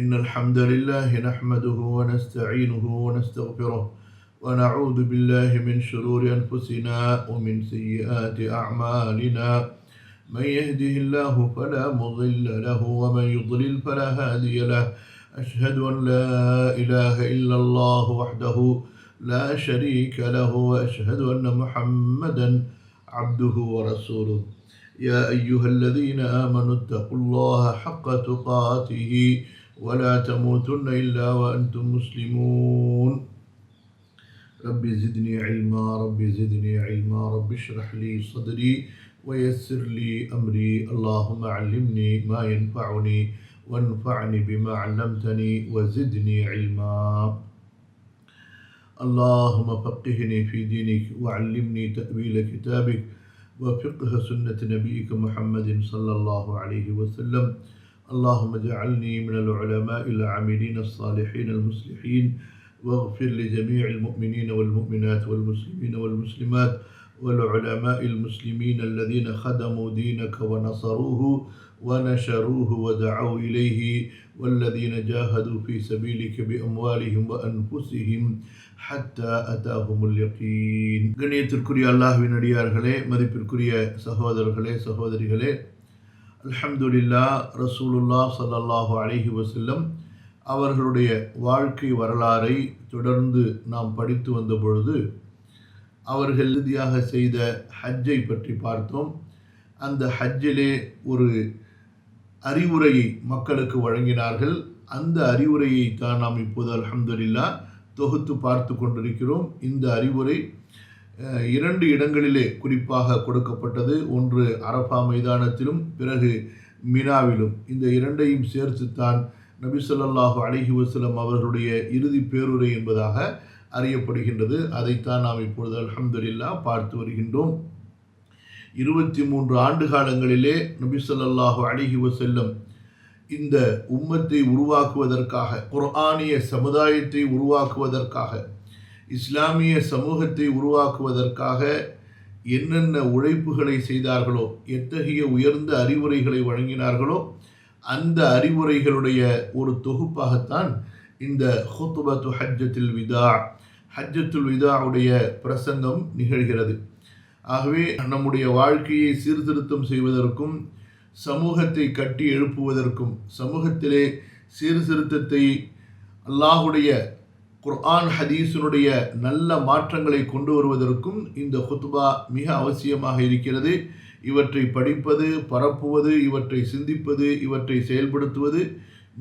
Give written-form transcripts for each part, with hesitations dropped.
إن الحمد لله نحمده ونستعينه ونستغفره ونعوذ بالله من شرور أنفسنا ومن سيئات أعمالنا. من يهده الله فلا مضل له ومن يضلل فلا هادي له. أشهد أن لا إله إلا الله وحده لا شريك له وأشهد أن محمدا عبده ورسوله. يا أيها الذين آمنوا اتقوا الله حق تقاته ولا تموتن إلا وأنتم مسلمون. رب زدني علما رب زدني علما رب اشرح لي صدري ويسر لي أمري. اللهم علمني ما ينفعني وانفعني بما علمتني وزدني علما. اللهم فقهني في دينك وعلمني تأويل كتابك وفقه سنة نبيك محمد صلى الله عليه وسلم. اللهم اجعلني من العلماء العاملين الصالحين المصلحين واغفر لجميع المؤمنين والمؤمنات والمسلمين والمسلمات والعلماء المسلمين الذين خدموا دينك ونصروه ونشروه ودعوا إليه والذين جاهدوا في سبيلك بأموالهم وأنفسهم حتى أتاهم اليقين. கண்ணியத்திற்குரிய அல்லாஹ்வின் அடியார்களே, மதிப்பிற்குரிய சகோதரர்களே சகோதரிகளே, அல்ஹம்துலில்லாஹ், ரசூலுல்லாஹ் ஸல்லல்லாஹு அலைஹி வஸல்லம் அவர்களுடைய வாழ்க்கை வரலாறை தொடர்ந்து நாம் படித்து வந்த பொழுது அவர்கள் இறுதியாக செய்த ஹஜ்ஜை பற்றி பார்த்தோம். அந்த ஹஜ்ஜிலே ஒரு அறிவுரையை மக்களுக்கு வழங்கினார்கள். அந்த அறிவுரையை தான் நாம் இப்போது அல்ஹம்துலில்லாஹ் தொகுத்து பார்த்து கொண்டிருக்கிறோம். இந்த அறிவுரை இரண்டு இடங்களிலே குறிப்பாக கொடுக்கப்பட்டது. ஒன்று அரஃபா மைதானத்திலும் பிறகு மினாவிலும். இந்த இரண்டையும் சேர்த்துத்தான் நபி ஸல்லல்லாஹு அலைஹி வஸல்லம் அவர்களுடைய இறுதி பேருரை என்பதாக அறியப்படுகின்றது. அதைத்தான் நாம் இப்பொழுது அல்ஹம்துலில்லாஹ் பார்த்து வருகின்றோம். 23 ஆண்டு காலங்களிலே நபி ஸல்லல்லாஹு அலைஹி வஸல்லம் இந்த உம்மத்தை உருவாக்குவதற்காக, குர்ஆனிய சமுதாயத்தை உருவாக்குவதற்காக, இஸ்லாமிய சமூகத்தை உருவாக்குவதற்காக என்னென்ன உழைப்புகளை செய்தார்களோ, எத்தகைய உயர்ந்த அறிவுரைகளை வழங்கினார்களோ, அந்த அறிவுரைகளுடைய ஒரு தொகுப்பாகத்தான் இந்த ஹுத்பத்து ஹஜ்ஜத்துல் விதா, ஹஜ்ஜத்துல் விதாவுடைய பிரசங்கம் நிகழ்கிறது. ஆகவே நம்முடைய வாழ்க்கையை சீர்திருத்தம் செய்வதற்கும், சமூகத்தை கட்டி எழுப்புவதற்கும், சமூகத்திலே சீர்திருத்தத்தை அல்லாஹுடைய குர்ஆன் ஹதீஸினுடைய நல்ல மாற்றங்களை கொண்டு வருவதற்கும் இந்த ஹுத்பா மிக அவசியமாக இருக்கிறது. இவற்றை படிப்பது, பரப்புவது, இவற்றை சிந்திப்பது, இவற்றை செயல்படுத்துவது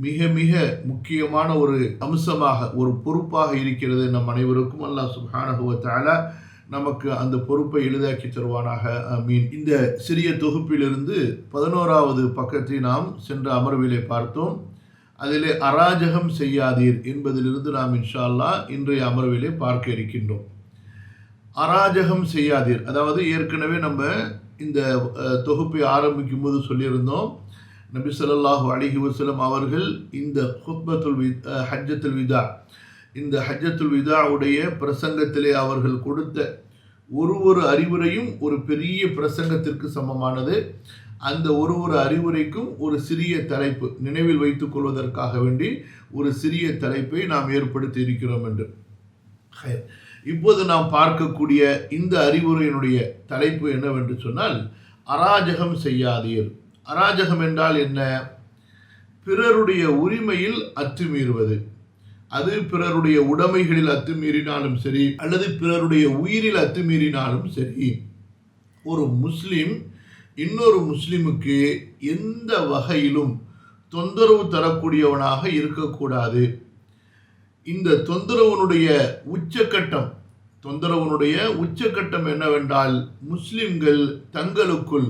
மிக மிக முக்கியமான ஒரு அம்சமாக, ஒரு பொறுப்பாக இருக்கிறது நம் அனைவருக்கும். அல்லாஹ் சுப்ஹானஹு வ தஆலா நமக்கு அந்த பொறுப்பை எளிதாக்கி தருவானாக, ஆமீன். இந்த சிறிய தொகுப்பிலிருந்து 11வது பக்கத்தை நாம் சென்ற அமர்விலே பார்த்தோம். அதிலே அராஜகம் செய்யாதீர் என்பதிலிருந்து நாம் இன்ஷா அல்லாஹ் இன்றைய அமர்விலே பார்க்க இருக்கின்றோம். அராஜகம் செய்யாதீர், அதாவது ஏற்கனவே நம்ம இந்த தொகுப்பை ஆரம்பிக்கும் போது சொல்லியிருந்தோம், நபி ஸல்லல்லாஹு அலைஹி வஸல்லம் அவர்கள் இந்த ஹஜ்ஜத்துல் விதா, இந்த ஹஜ்ஜத்துல் விதாவுடைய பிரசங்கத்திலே அவர்கள் கொடுத்த ஒரு அறிவுரையும் ஒரு பெரிய பிரசங்கத்திற்கு சமமானது. அந்த ஒரு அறிவுரைக்கும் ஒரு சிறிய தலைப்பு, நினைவில் வைத்துக் கொள்வதற்காக வேண்டி ஒரு சிறிய தலைப்பை நாம் ஏற்படுத்தி இருக்கிறோம் என்று. இப்போது நாம் பார்க்கக்கூடிய இந்த அறிவுரையினுடைய தலைப்பு என்னவென்று சொன்னால், அராஜகம் செய்யாதீர். அராஜகம் என்றால் என்ன? பிறருடைய உரிமையில் அத்துமீறுவது. அது பிறருடைய உடைமைகளில் அத்துமீறினாலும் சரி, அல்லது பிறருடைய உயிரில் அத்துமீறினாலும் சரி, ஒரு முஸ்லிம் இன்னொரு முஸ்லிமுக்கு எந்த வகையிலும் தொந்தரவு தரக்கூடியவனாக இருக்கக்கூடாது. இந்த தொந்தரவனுடைய உச்சக்கட்டம் என்னவென்றால், முஸ்லிம்கள் தங்களுக்குள்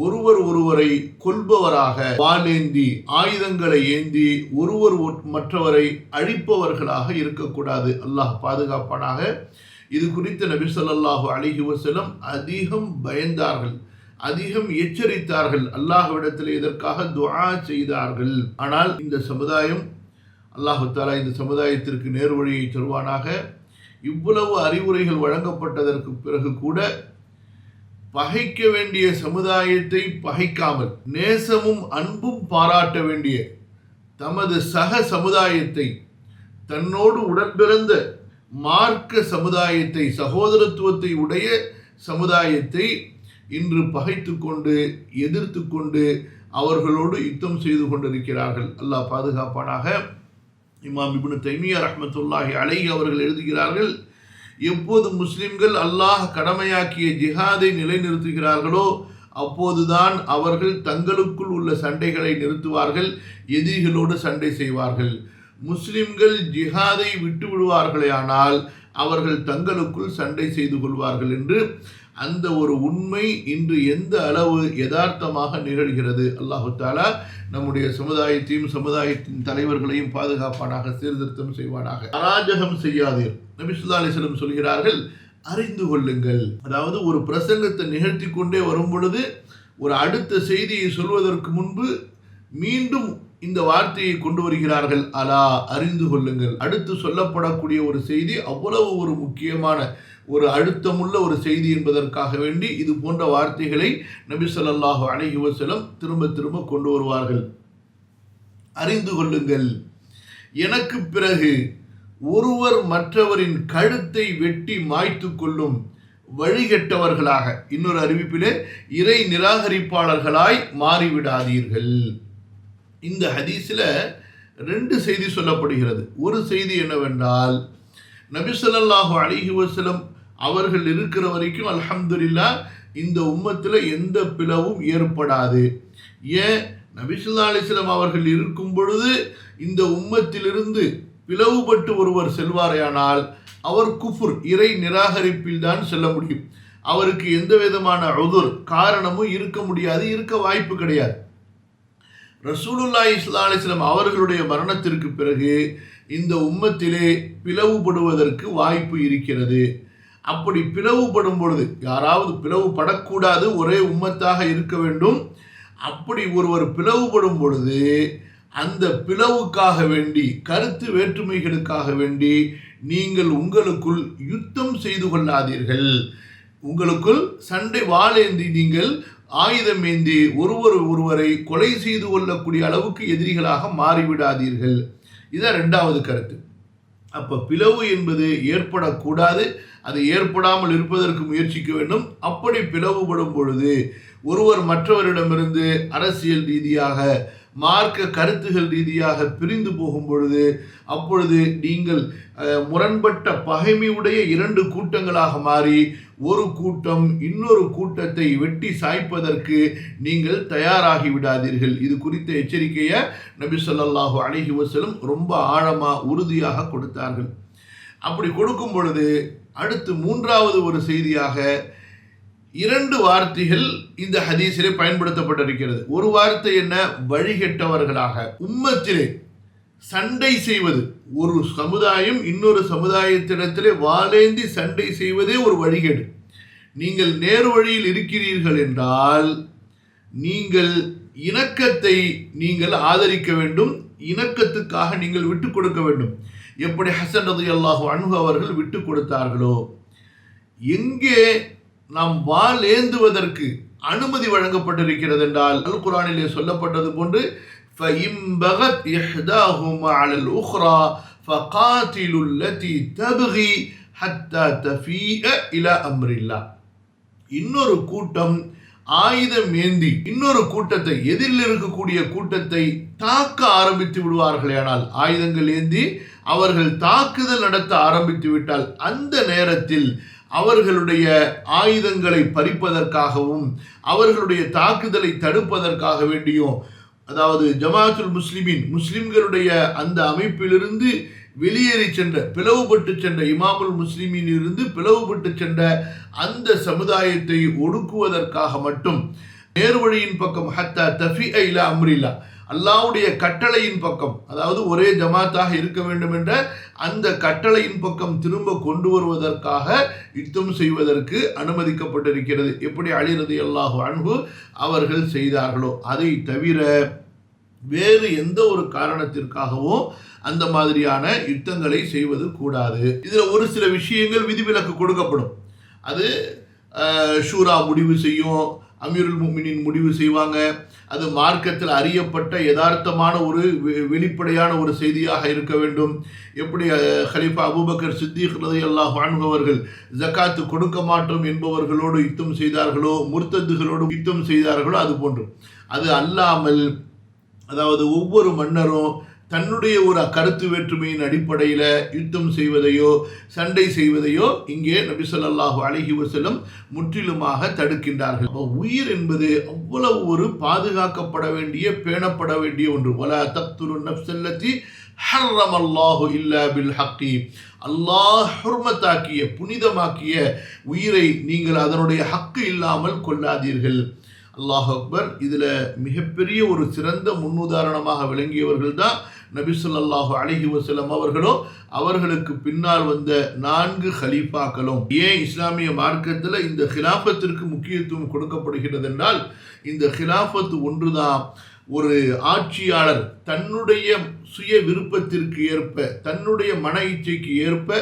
ஒருவரை கொல்பவராக, வாளேந்தி ஆயுதங்களை ஏந்தி ஒருவர் மற்றவரை அழிப்பவர்களாக இருக்கக்கூடாது. அல்லாஹ் பாதுகாப்பானாக. இது குறித்து நபி ஸல்லல்லாஹு அலைஹி வஸல்லம் அதிகம் பயந்தார்கள், அதிகம் எச்சரித்தார்கள், அல்லாஹ்விடத்தில் இதற்காக துஆ செய்தார்கள். ஆனால் இந்த சமுதாயம், அல்லாஹ் தஆலா இந்த சமுதாயத்திற்கு நேர்வழியை தருவானாக, இவ்வளவு அறிவுரைகள் வழங்கப்பட்டதற்கு பிறகு கூட பகைக்க வேண்டிய சமுதாயத்தை பகைக்காமல் நேசமும் அன்பும் பாராட்ட வேண்டிய தமது சக சமுதாயத்தை, தன்னோடு உடன்பிறந்த மார்க்க சமுதாயத்தை, சகோதரத்துவத்தை உடைய சமுதாயத்தை இன்று பகைத்து கொண்டு எதிர்த்து கொண்டு அவர்களோடு யுத்தம் செய்து கொண்டிருக்கிறார்கள். அல்லாஹ் பாதுகாப்பானாக. இமாம் இப்னு தைமியா ரஹ்மத்துல்லாஹி அலைஹி அவர்கள் எழுதுகிறார்கள், எப்போது முஸ்லிம்கள் அல்லாஹ் கடமையாக்கிய ஜிஹாதை நிலைநிறுத்துகிறார்களோ அப்போதுதான் அவர்கள் தங்களுக்குள் உள்ள சண்டைகளை நிறுத்துவார்கள், எதிரிகளோடு சண்டை செய்வார்கள். முஸ்லிம்கள் ஜிஹாதை விட்டு விடுவார்களே ஆனால் அவர்கள் தங்களுக்குள் சண்டை செய்து கொள்வார்கள் என்று அந்த ஒரு உண்மை இன்று எந்த அளவு யதார்த்தமாக நிகழ்கிறது. அல்லாஹு தாலா நம்முடைய சமுதாயத்தையும் சமுதாயத்தின் தலைவர்களையும் பாதுகாப்பானாக, சீர்திருத்தம் செய்வானாக. அராஜகம் செய்யாதீர். நபி ஸல்லல்லாஹு அலைஹி வஸல்லம் சொல்கிறார்கள், அறிந்து கொள்ளுங்கள். அதாவது ஒரு பிரசங்கத்தை நிகழ்த்தி கொண்டே வரும் பொழுது ஒரு அடுத்த செய்தியை சொல்வதற்கு முன்பு மீண்டும் இந்த வார்த்தையை கொண்டு வருகிறார்கள், அலா அறிந்து கொள்ளுங்கள். அடுத்து சொல்லப்படக்கூடிய ஒரு செய்தி அவ்வளவு ஒரு முக்கியமான ஒரு அழுத்தமுள்ள ஒரு செய்தி என்பதற்காக வேண்டி இது போன்ற வார்த்தைகளை நபி ஸல்லல்லாஹு அலைஹி வஸல்லம் திரும்ப திரும்ப கொண்டு வருவார்கள். அறிந்து கொள்ளுங்கள், எனக்கு பிறகு ஒருவர் மற்றவரின் கழுத்தை வெட்டி மாய்த்து கொள்ளும் வழிகெட்டவர்களாக, இன்னொரு அறிவிப்பிலே இறை நிராகரிப்பாளர்களாய் மாறிவிடாதீர்கள். இந்த ஹதீஸில் 2 செய்தி சொல்லப்படுகிறது. ஒரு செய்தி என்னவென்றால், நபி ஸல்லல்லாஹு அலைஹி வஸல்லம் அவர்கள் இருக்கிற வரைக்கும் அல்ஹம்துலில்லாஹ் இந்த உம்மத்தில் எந்த பிளவும் ஏற்படாது. ஏன், நபி ஸல்லல்லாஹு அலைஹி வஸல்லம் அவர்கள் இருக்கும் பொழுது இந்த உம்மத்திலிருந்து பிளவுபட்டு ஒருவர் செல்வாரையானால் அவர் குஃபுர், இறை நிராகரிப்பில் தான் செல்ல முடியும். அவருக்கு எந்த விதமான உதுர், காரணமும் இருக்க முடியாது, இருக்க வாய்ப்பு கிடையாது. ரசூலுல்லாஹி ஸல்லல்லாஹு அலைஹி வஸல்லம் அவர்களுடைய மரணத்திற்கு பிறகு இந்த உம்மத்திலே பிளவுபடுவதற்கு வாய்ப்பு இருக்கிறது. அப்படி பிளவுபடும் பொழுது, யாராவது பிளவுபடக்கூடாது, ஒரே உம்மத்தாக இருக்க வேண்டும். அப்படி ஒருவர் பிளவுபடும் பொழுது அந்த பிளவுக்காக வேண்டி, கருத்து வேற்றுமைகளுக்காக வேண்டி நீங்கள் உங்களுக்குள் யுத்தம் செய்து கொள்ளாதீர்கள். உங்களுக்குள் சண்டை வாளேந்தி, நீங்கள் ஆயுதம் ஏந்தி ஒருவரை கொலை செய்து கொள்ளக்கூடிய அளவுக்கு எதிரிகளாக மாறிவிடாதீர்கள். இதான் 2வது கருத்து. அப்போ பிளவு என்பது ஏற்படக்கூடாது, அது ஏற்படாமல் இருப்பதற்கு முயற்சிக்க வேண்டும். அப்படி பிளவுபடும் பொழுது ஒருவர் மற்றவரிடமிருந்து அரசியல் ரீதியாக, மார்க்க கருத்துகள் ரீதியாக பிரிந்து போகும் பொழுது, அப்பொழுது நீங்கள் முரண்பட்ட பகைமையுடைய 2 கூட்டங்களாக மாறி ஒரு கூட்டம் இன்னொரு கூட்டத்தை வெட்டி சாய்ப்பதற்கு நீங்கள் தயாராகி விடாதீர்கள். இது குறித்த எச்சரிக்கையை நபி ஸல்லல்லாஹு அலைஹி வஸல்லம் ரொம்ப ஆழமாக உறுதியாக கொடுத்தார்கள். அப்படி கொடுக்கும் பொழுது அடுத்து 3வது ஒரு செய்தியாக 2 வார்த்தைகள் இந்த ஹதீஸிலே பயன்படுத்தப்பட்டிருக்கிறது. ஒரு வார்த்தை என்ன, வழிகெட்டவர்களாக. உம்மத்திலே சண்டை செய்வது, ஒரு சமுதாயம் இன்னொரு சமுதாயத்திடத்திலே வாளேந்தி சண்டை செய்வதே ஒரு வழிகேடு. நீங்கள் நேர் வழியில் இருக்கிறீர்கள் என்றால் நீங்கள் இணக்கத்தை நீங்கள் ஆதரிக்க வேண்டும், இணக்கத்துக்காக நீங்கள் விட்டு கொடுக்க வேண்டும். எப்படி ஹஸன் ரலியல்லாஹு அன்ஹு அவர்கள் விட்டு கொடுத்தார்களோ, எங்கே நாம் வாள் ஏந்துவதற்கு அனுமதி வழங்கப்பட்டிருக்கிறது என்றால், அல் குர்ஆனிலே சொல்லப்பட்டது போன்று فَإِنْ بَغَتْ إِحْدَاهُمَا عَلَى الْأُخْرَى فَقَاتِلُوا الَّتِي تَبْغِي حَتَّى تَفِيءَ إِلَى أَمْرِ اللَّهِ. இன்னொரு கூட்டம் ஆயுதம் ஏந்தி இன்னொரு கூட்டத்தை, எதிரில் இருக்கக்கூடிய கூட்டத்தை தாக்க ஆரம்பித்து விடுவார்களே, ஆனால் ஆயுதங்கள் ஏந்தி அவர்கள் தாக்குதல் நடத்த ஆரம்பித்து விட்டால் அந்த நேரத்தில் அவர்களுடைய ஆயுதங்களை பறிப்பதற்காகவும் அவர்களுடைய தாக்குதலை தடுப்பதற்காக வேண்டியும், அதாவது ஜமாஅத்துல் முஸ்லிமீன், முஸ்லிம்களுடைய அந்த அமைப்பிலிருந்து வெளியேறி சென்ற, பிளவுபட்டு சென்ற, இமாமுல் முஸ்லிமீன் இருந்து பிளவுபட்டு சென்ற அந்த சமுதாயத்தை ஒடுக்குவதற்காக மட்டும் நேர்வழியின் பக்கம், ஹத்தா தஃபிஅ இலா அம்ரில்லா, அல்லாஹ்வுடைய கட்டளையின் பக்கம், அதாவது ஒரே ஜமாத்தாக இருக்க வேண்டும் என்ற அந்த கட்டளையின் பக்கம் திரும்ப கொண்டு வருவதற்காக யுத்தம் செய்வதற்கு அனுமதிக்கப்பட்டிருக்கிறது. எப்படி அலி ரலியல்லாஹு அன்ஹு அவர்கள் செய்தார்களோ. அதை தவிர வேறு எந்த ஒரு காரணத்திற்காகவும் அந்த மாதிரியான யுத்தங்களை செய்வது கூடாது. இதில் ஒரு சில விஷயங்கள் விதிவிலக்கு கொடுக்கப்படும். அது ஷூரா முடிவு செய்யும், அமீருல் முஃமினீன் முடிவு செய்வாங்க. அது மார்க்கத்தில் அறியப்பட்ட யதார்த்தமான ஒரு வெளிப்படையான ஒரு செய்தியாக இருக்க வேண்டும். எப்படி கலீஃபா அபூபக்கர் சித்திக் ரலியல்லாஹு அன்ஹு அவர்கள் ஜகாத்து கொடுக்க மாட்டோம் என்பவர்களோடு யுத்தம் செய்தார்களோ, முர்த்தத்துகளோடு யுத்தம் செய்தார்களோ, அது போன்று. அது அல்லாமல், அதாவது ஒவ்வொரு மன்னரும் தன்னுடைய ஒரு கருத்து வேற்றுமையின் அடிப்படையில் யுத்தம் செய்வதையோ சண்டை செய்வதையோ இங்கே நபி ஸல்லல்லாஹு அலைஹி வஸல்லம் முற்றிலுமாக தடுக்கின்றார்கள். உயிர் என்பது அவ்வளவு ஒரு பாதுகாக்கப்பட வேண்டிய, பேணப்பட வேண்டிய ஒன்று. வலா தக்துலு நஃப்ஸல்லதி ஹர்ரமல்லாஹு இல்லா பில் ஹக்கி. அல்லாஹ் ஹுர்மத்தாக்கிய, புனிதமாக்கிய உயிரை நீங்கள் அதனுடைய ஹக்கு இல்லாமல் கொல்லாதீர்கள். அல்லாஹ் அக்பர். இதில் மிகப்பெரிய ஒரு சிறந்த முன்னுதாரணமாக விளங்கியவர்கள் தான் நபி ஸல்லல்லாஹு அலைஹி வஸல்லம் அவர்களோ அவர்களுக்கு பின்னால் வந்த 4 ஹலீஃபாக்களும். ஏன் இஸ்லாமிய மார்க்கத்தில் இந்த ஹிலாஃபத்திற்கு முக்கியத்துவம் கொடுக்கப்படுகிறது என்றால், இந்த ஹிலாஃபத் ஒன்றுதான் ஒரு ஆட்சியாளர் தன்னுடைய சுய விருப்பத்திற்கு ஏற்ப, தன்னுடைய மன இச்சைக்கு ஏற்ப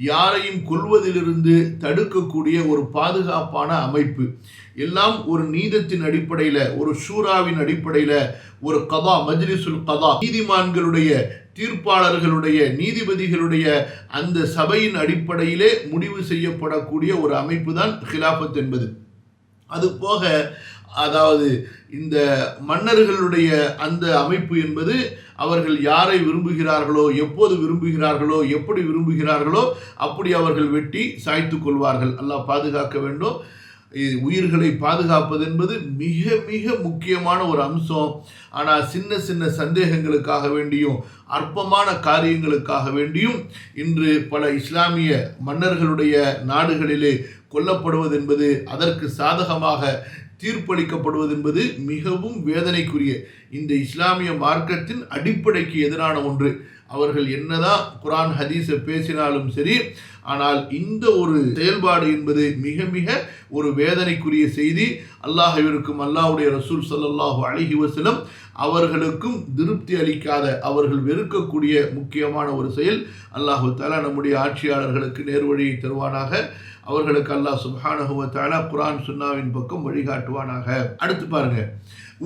யாரையும் கொல்வதிலிருந்து தடுக்கக்கூடிய ஒரு பாதுகாப்பான அமைப்பு. எல்லாம் ஒரு நீதத்தின் அடிப்படையில், ஒரு ஷூராவின் அடிப்படையில், ஒரு கதா, மஜ்லிசுல் கதா, நீதிமான்களுடைய, தீர்ப்பாளர்களுடைய, நீதிபதிகளுடைய அந்த சபையின் அடிப்படையிலே முடிவு செய்யப்படக்கூடிய ஒரு அமைப்பு தான் ஹிலாஃபத் என்பது. அது போக, அதாவது இந்த மன்னர்களுடைய அந்த அமைப்பு என்பது அவர்கள் யாரை விரும்புகிறார்களோ, எப்போது விரும்புகிறார்களோ, எப்படி விரும்புகிறார்களோ அப்படி அவர்கள் வெட்டி சாய்த்து கொள்வார்கள். அல்லாஹ் பாதுகாக்க வேண்டும். உயிர்களை பாதுகாப்பது என்பது மிக மிக முக்கியமான ஒரு அம்சம். ஆனால் சின்ன சின்ன சந்தேகங்களுக்காக வேண்டியும், அற்பமான காரியங்களுக்காக வேண்டியும் இன்று பல இஸ்லாமிய மன்னர்களுடைய நாடுகளிலே கொல்லப்படுவது என்பது, அதற்கு சாதகமாக தீர்ப்பளிக்கப்படுவது என்பது மிகவும் வேதனைக்குரிய, இந்த இஸ்லாமிய மார்க்கத்தின் அடிப்படைக்கு எதிரான ஒன்று. அவர்கள் என்னதான் குர்ஆன் ஹதீஸை பேசினாலும் சரி, ஆனால் இந்த ஒரு செயல்பாடு என்பது மிக மிக ஒரு வேதனைக்குரிய செய்தி. அல்லாஹ்விற்கும் அல்லாஹ்வுடைய ரசூல் ஸல்லல்லாஹு அலைஹி வஸல்லம் அவர்களுக்கும் திருப்தி அளிக்காத, அவர்கள் வெறுக்கக்கூடிய முக்கியமான ஒரு செயல். அல்லாஹ் தஆலா நம்முடைய ஆட்சியாளர்களுக்கு நேர்வழியை தருவானாக. அவர்களுக்கு அல்லாஹ் சுப்ஹானஹு வ தஆலா குர்ஆன் சுன்னாவின் பக்கம் வழிகாட்டுவானாக. அடுத்து பாருங்க,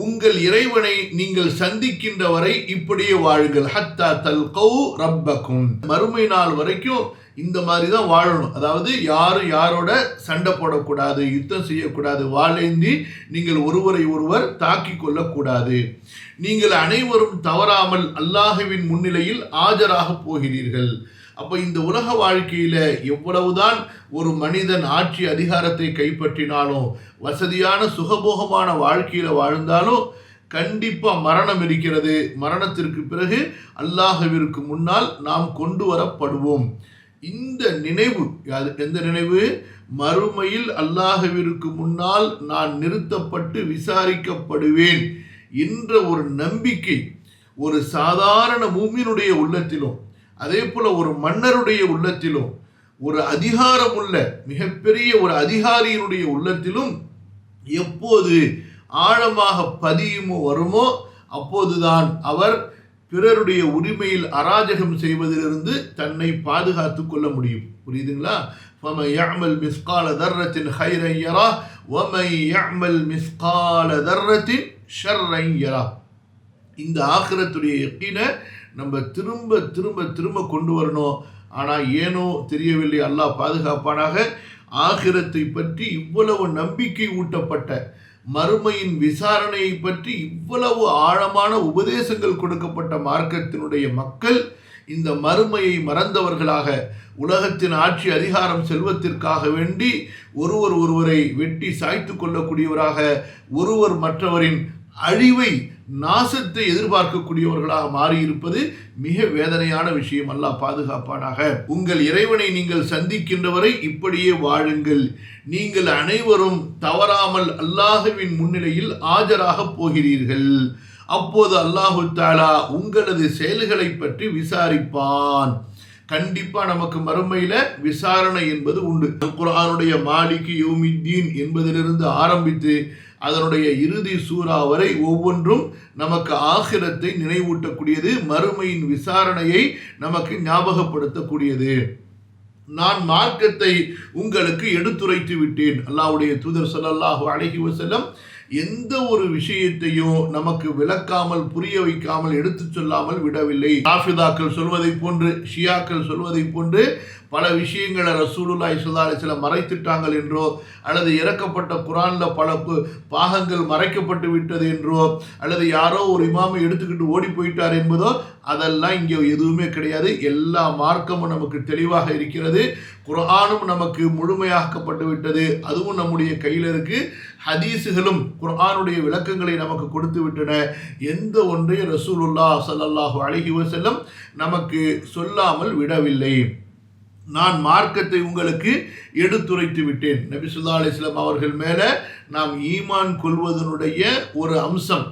உங்கள் இறைவனை நீங்கள் சந்திக்கின்ற வரை இப்படியே வாழுங்கள். ஹத்தா தல்கௌ ரப்பக்கும். மறுமை நாள் வரைக்கும் இந்த மாதிரி தான் வாழணும். அதாவது யாரும் யாரோட சண்டை போடக்கூடாது, யுத்தம் செய்யக்கூடாது, வாளேந்தி நீங்கள் ஒருவரை ஒருவர் தாக்கி கொள்ளக்கூடாது. நீங்கள் அனைவரும் தவறாமல் அல்லாஹ்வின் முன்னிலையில் ஆஜராக போகிறீர்கள். அப்போ இந்த உலக வாழ்க்கையில் எவ்வளவுதான் ஒரு மனிதன் ஆட்சி அதிகாரத்தை கைப்பற்றினாலும், வசதியான சுகபோகமான வாழ்க்கையில் வாழ்ந்தாலும் கண்டிப்பாக மரணம் இருக்கிறது. மரணத்திற்கு பிறகு அல்லாஹ்விற்கு முன்னால் நாம் கொண்டு வரப்படுவோம். இந்த நினைவு, எந்த நினைவு? மறுமையில் அல்லாஹ்விற்கு முன்னால் நான் நிறுத்தப்பட்டு விசாரிக்கப்படுவேன் என்ற ஒரு நம்பிக்கை ஒரு சாதாரண மூமினுடைய உள்ளத்திலும், அதே போல ஒரு மன்னருடைய உள்ளத்திலும், ஒரு அதிகாரமுள்ள மிகப்பெரிய ஒரு அதிகாரியினுடைய உள்ளத்திலும் எப்போது ஆழமாக பதியுமோ வருமோ அப்போதுதான் அவர் பிறருடைய உரிமையில் அராஜகம் செய்வதிலிருந்து தன்னை பாதுகாத்து கொள்ள முடியும். புரியுதுங்களா? فَمَنْ يَعْمَلْ مِثْقَالَ ذَرَّةٍ خَيْرًا يَرَهُ وَمَنْ يَعْمَلْ مِثْقَالَ ذَرَّةٍ شَرًّا يَرَهُ. இந்த ஆகிரத்துடைய யக்கீனை நம்ம திரும்ப திரும்ப திரும்ப கொண்டு வரணும். ஆனால் ஏனோ தெரியவில்லை, அல்லாஹ் பாதுகாப்பானாக. ஆகிரத்தை பற்றி இவ்வளவு நம்பிக்கை ஊட்டப்பட்ட, மறுமையின் விசாரணையை பற்றி இவ்வளவு ஆழமான உபதேசங்கள் கொடுக்கப்பட்ட மார்க்கத்தினுடைய மக்கள் இந்த மறுமையை மறந்தவர்களாக, உலகத்தின் ஆட்சி அதிகாரம் செல்வத்திற்காக வேண்டி ஒருவரை வெட்டி சாய்த்து கொள்ளக்கூடியவராக, ஒருவர் மற்றவரின் அழிவை, நாசத்தை எதிர்பார்க்கக்கூடியவர்களாக மாறியிருப்பது மிக வேதனையான விஷயம். அல்லாஹ் பாதுகாப்பானாக. உங்கள் இறைவனை நீங்கள் சந்திக்கின்றவரை இப்படியே வாழுங்கள். நீங்கள் அனைவரும் தவறாமல் அல்லாஹ்வின் முன்னிலையில் ஆஜராக போகிறீர்கள். அப்போது அல்லாஹு தஆலா உங்களது செயல்களை பற்றி விசாரிப்பான். கண்டிப்பா நமக்கு மறுமையில விசாரணை என்பது உண்டு. குர்ஆனுடைய மாலிகி யௌமித்தீன் என்பதிலிருந்து ஆரம்பித்து அதனுடைய இறுதி சூரா வரை ஒவ்வொன்றும் நமக்கு ஆகிரத்தை நினைவூட்டக்கூடியது, மறுமையின் விசாரணையை நமக்கு ஞாபகப்படுத்தக்கூடியது. நான் மார்க்கத்தை உங்களுக்கு எடுத்துரைத்து விட்டேன். அல்லாஹ்வுடைய தூதர் ஸல்லல்லாஹு அலைஹி வஸல்லம் எந்த ஒரு விஷயத்தையும் நமக்கு விளக்காமல் புரிய வைக்காமல் எடுத்து சொல்லாமல் விடவில்லை. ராஃபிதாக்கள் சொல்வதை போன்று, ஷியாக்கள் சொல்வதை போன்று பல விஷயங்களை ரசூலுல்லாஹி ஸல்லல்லாஹு அலைஹி வஸல்லம் மறைத்துட்டாங்கள் என்றோ, அல்லது இறக்கப்பட்ட குர்ஆன்ல பல பாகங்கள் மறைக்கப்பட்டு விட்டது என்றோ, அல்லது யாரோ ஒரு இமாமை எடுத்துக்கிட்டு ஓடி போயிட்டார் என்பதோ, அதெல்லாம் இங்கே எதுவுமே கிடையாது. எல்லா மார்க்கமும் நமக்கு தெளிவாக இருக்கிறது. குர்ஆனும் நமக்கு முழுமையாக்கப்பட்டு விட்டது. அதுவும் நம்முடைய கையில் இருக்கு. ஹதீஸுகளும் குர்ஆனுடைய விளக்கங்களை நமக்கு கொடுத்து விட்டன. எந்த ஒன்றை ரசூலுல்லாஹ் ஸல்லல்லாஹு அலைஹி வஸல்லம் நமக்கு சொல்லாமல் விடவில்லை. நான் மார்க்கத்தை உங்களுக்கு எடுத்துரைத்து விட்டேன். நபி ஸல்லல்லாஹு அலைஹி வஸல்லம் அவர்கள் மேல நாம் ஈமான் கொள்வதனுடைய ஒரு அம்சம்,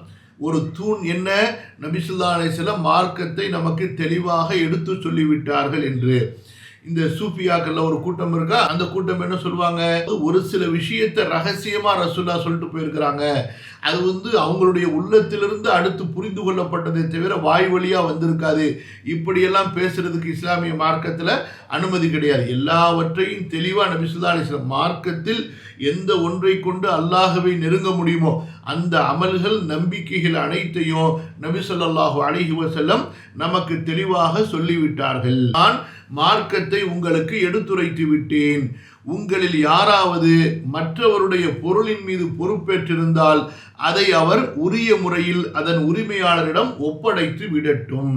ஒரு தூண் என்ன? நபி ஸல்லல்லாஹு அலைஹி வஸல்லம் மார்க்கத்தை நமக்கு தெளிவாக எடுத்து சொல்லிவிட்டார்கள் என்று. இந்த சூஃபியாக்கள்ல ஒரு கூட்டம் இருக்கா, அந்த கூட்டம் என்ன சொல்லுவாங்க, ஒரு சில விஷயத்தை ரகசியமா ரசூலா சொல்லிட்டு போயிருக்கிறாங்க. அது அவங்களுடைய உள்ளத்திலிருந்து அடுத்து புரிந்து கொள்ளப்பட்டதை தவிர வாய் வழியா வந்திருக்காது. இப்படியெல்லாம் பேசுறதுக்கு இஸ்லாமிய மார்க்கத்தில் அனுமதி கிடையாது. எல்லாவற்றையும் தெளிவா நபி ஸல்லல்லாஹு அலைஹி வஸல்லம் மார்க்கத்தில் எந்த ஒன்றை கொண்டு அல்லாஹ்வை நெருங்க முடியுமோ அந்த அமல்கள், நம்பிக்கைகள் அனைத்தையும் நபி ஸல்லல்லாஹு அலைஹி வஸல்லம் நமக்கு தெளிவாக சொல்லிவிட்டார்கள். நான் மார்க்கத்தை உங்களுக்கு எடுத்துரைத்து விட்டேன். உங்களில் யாராவது மற்றவருடைய பொருளின் மீது பொறுப்பேற்றிருந்தால் அதை அவர் உரிய முறையில் அதன் உரிமையாளரிடம் ஒப்படைத்து விடட்டும்.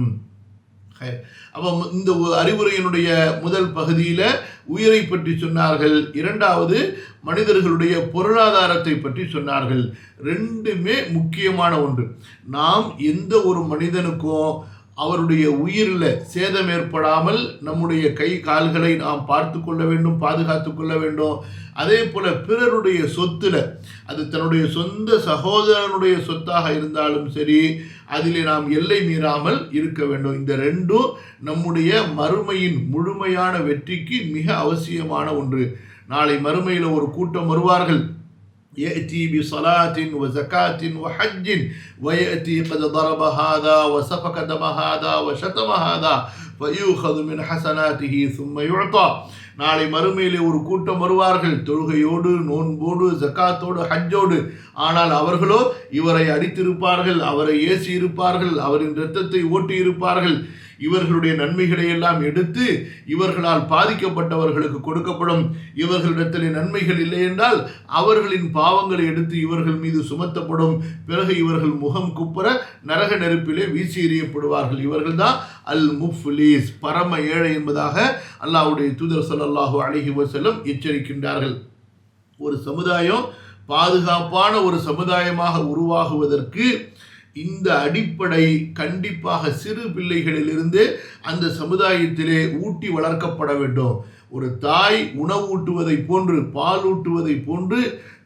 அப்போ இந்த அறிவுரையினுடைய முதல் பகுதியில் உயிரை பற்றி சொன்னார்கள். இரண்டாவது மனிதர்களுடைய பொருளாதாரத்தை பற்றி சொன்னார்கள். ரெண்டுமே முக்கியமான ஒன்று. நாம் எந்த ஒரு மனிதனுக்கும் அவருடைய உயிரில் சேதம் ஏற்படாமல் நம்முடைய கை கால்களை நாம் பார்த்து கொள்ள வேண்டும், பாதுகாத்து கொள்ள வேண்டும். அதே போல் பிறருடைய சொத்தில், அது தன்னுடைய சொந்த சகோதரனுடைய சொத்தாக இருந்தாலும் சரி, அதிலே நாம் எல்லை மீறாமல் இருக்க வேண்டும். இந்த ரெண்டும் நம்முடைய மறுமையின் முழுமையான வெற்றிக்கு மிக அவசியமான ஒன்று. நாளை மறுமையில் ஒரு கூட்டம் வருவார்கள். يأتي بصلاة وزكاة وحج ويأتي قد ضرب هذا وسفك دم هذا وشتم هذا فيؤخذ من حسناته ثم يعطى. நாளை மறுமையிலே ஒரு கூட்டம் வருவார்கள், தொழுகையோடு, நோன்போடு, ஜக்காத்தோடு, ஹஜ்ஜோடு. ஆனால் அவர்களோ இவரை அடித்திருப்பார்கள், அவரை ஏசி இருப்பார்கள், அவரின் இரத்தத்தை ஓட்டி இருப்பார்கள். இவர்களுடைய நன்மைகளை எல்லாம் எடுத்து இவர்களால் பாதிக்கப்பட்டவர்களுக்கு கொடுக்கப்படும். இவர்களிடத்தில் நன்மைகள் இல்லை என்றால் அவர்களின் பாவங்களை எடுத்து இவர்கள் மீது சுமத்தப்படும். பிறகு இவர்கள் முகம் குப்புற நரக நெருப்பிலே வீசி எறியப்படுவார்கள். இவர்கள் தான் அல் முஃப்லீஸ், பரம ஏழை என்பதாக அல்லாஹ்வுடைய தூதர் ஸல்லல்லாஹு அலைஹி வஸல்லம் எச்சரிக்கின்றார்கள். ஒரு சமுதாயம் பாதுகாப்பான ஒரு சமுதாயமாக உருவாகுவதற்கு இந்த அடிப்படை கண்டிப்பாக சிறு பிள்ளைகளிலிருந்து அந்த சமுதாயத்திலே ஊட்டி வளர்க்கப்பட வேண்டும். ஒரு தாய் உணவு ஊட்டுவதை போன்று, பால் ஊட்டுவதை போன்று